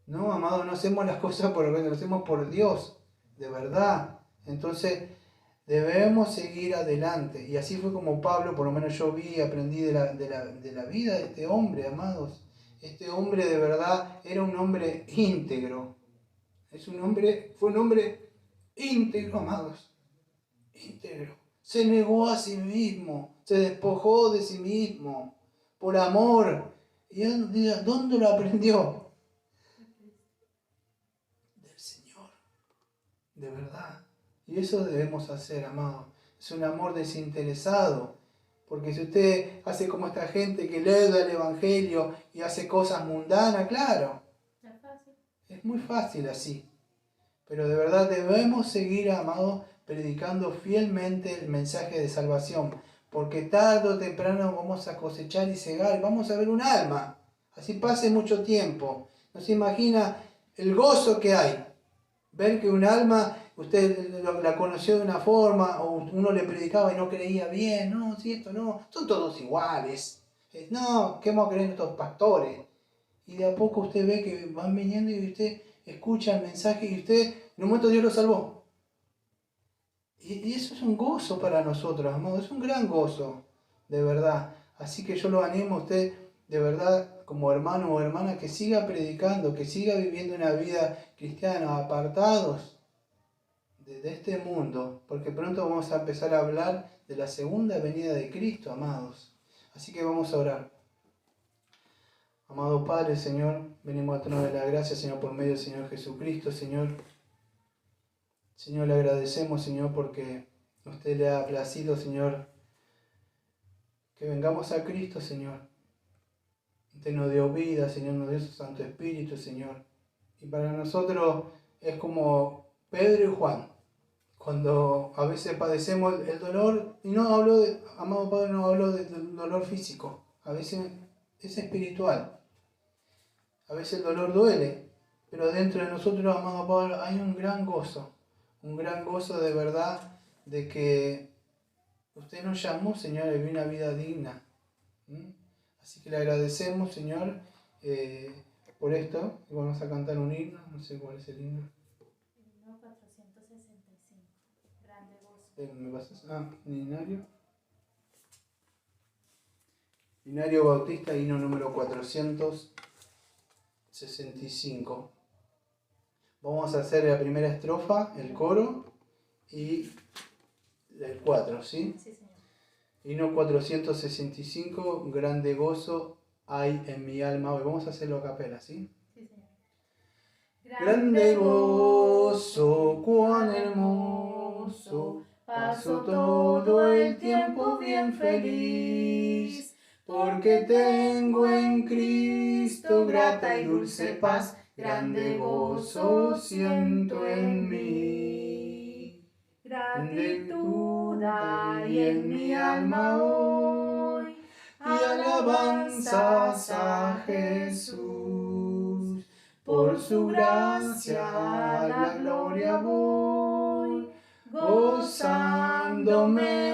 No, amado, no hacemos las cosas por lo que lo hacemos por Dios, de verdad. Entonces, debemos seguir adelante. Y así fue como Pablo, por lo menos yo vi y aprendí de la vida de este hombre, amados. Este hombre de verdad era un hombre íntegro. Fue un hombre íntegro, amados. Íntegro. Se negó a sí mismo, se despojó de sí mismo, por amor. ¿Y dónde lo aprendió? de verdad. Y eso debemos hacer, amado. Es un amor desinteresado. Porque si usted hace como esta gente que lee el Evangelio y hace cosas mundanas, claro, Es fácil. es muy fácil así. Pero de verdad debemos seguir, amado, predicando fielmente el mensaje de salvación. Porque tarde o temprano vamos a cosechar y cegar, vamos a ver un alma. Así pase mucho tiempo. No se imagina el gozo que hay. Ver que un alma, usted la conoció de una forma, o uno le predicaba y no creía bien. No, si esto no, son todos iguales. No, ¿qué vamos a creer estos pastores? Y de a poco usted ve que van viniendo y usted escucha el mensaje y usted, en un momento Dios lo salvó. Y eso es un gozo para nosotros, amado, es un gran gozo, de verdad. Así que yo lo animo a usted, de verdad, como hermano o hermana, que siga predicando, que siga viviendo una vida cristiana, apartados de este mundo, porque pronto vamos a empezar a hablar de la segunda venida de Cristo, amados. Así que vamos a orar. Amado Padre, Señor, venimos a trono de la gracia, Señor, por medio del Señor Jesucristo, Señor. Señor, le agradecemos, Señor, porque a usted le ha placido, Señor, que vengamos a Cristo, Señor. Usted nos dio vida, Señor, nos dio su Santo Espíritu, Señor. Y para nosotros es como Pedro y Juan, cuando a veces padecemos el dolor, y no hablo de, amado Padre, no hablo del dolor físico, a veces es espiritual. A veces el dolor duele, pero dentro de nosotros, amado Padre, hay un gran gozo de verdad de que usted nos llamó, Señor, a vivir una vida digna. Así que le agradecemos, Señor, por esto. Y vamos a cantar un himno, no sé cuál es el himno. Himno 465, grande gozo. ¿Me vas a... Linario. Linario Bautista, himno número 465. Vamos a hacer la primera estrofa, el coro, y el 4, ¿sí? Sí, señor. Himno 465, grande gozo hay en mi alma. Hoy vamos a hacerlo a capela, ¿sí? Sí, señor. Grande gozo, cuán hermoso, paso todo el tiempo bien feliz, porque tengo en Cristo grata y dulce paz, grande gozo siento en mí. Gratitud hay en mi alma hoy, Y alabanzas a Jesús, por su gracia a la gloria voy, gozándome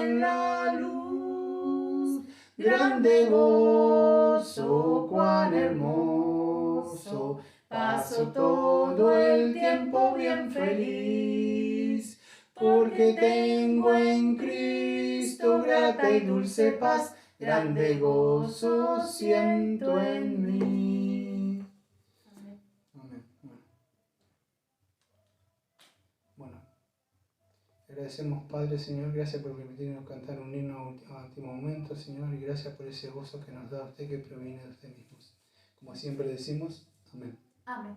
en la luz. Grande gozo, cuán hermoso, paso todo el tiempo bien feliz, porque tengo en Cristo grata y dulce paz, grande gozo siento en mí. Amén. Amén. Bueno, agradecemos, Padre, Señor, gracias por permitirnos cantar un himno a último momento, Señor, y gracias por ese gozo que nos da usted que proviene de usted mismo. Como siempre decimos, amén. Amén.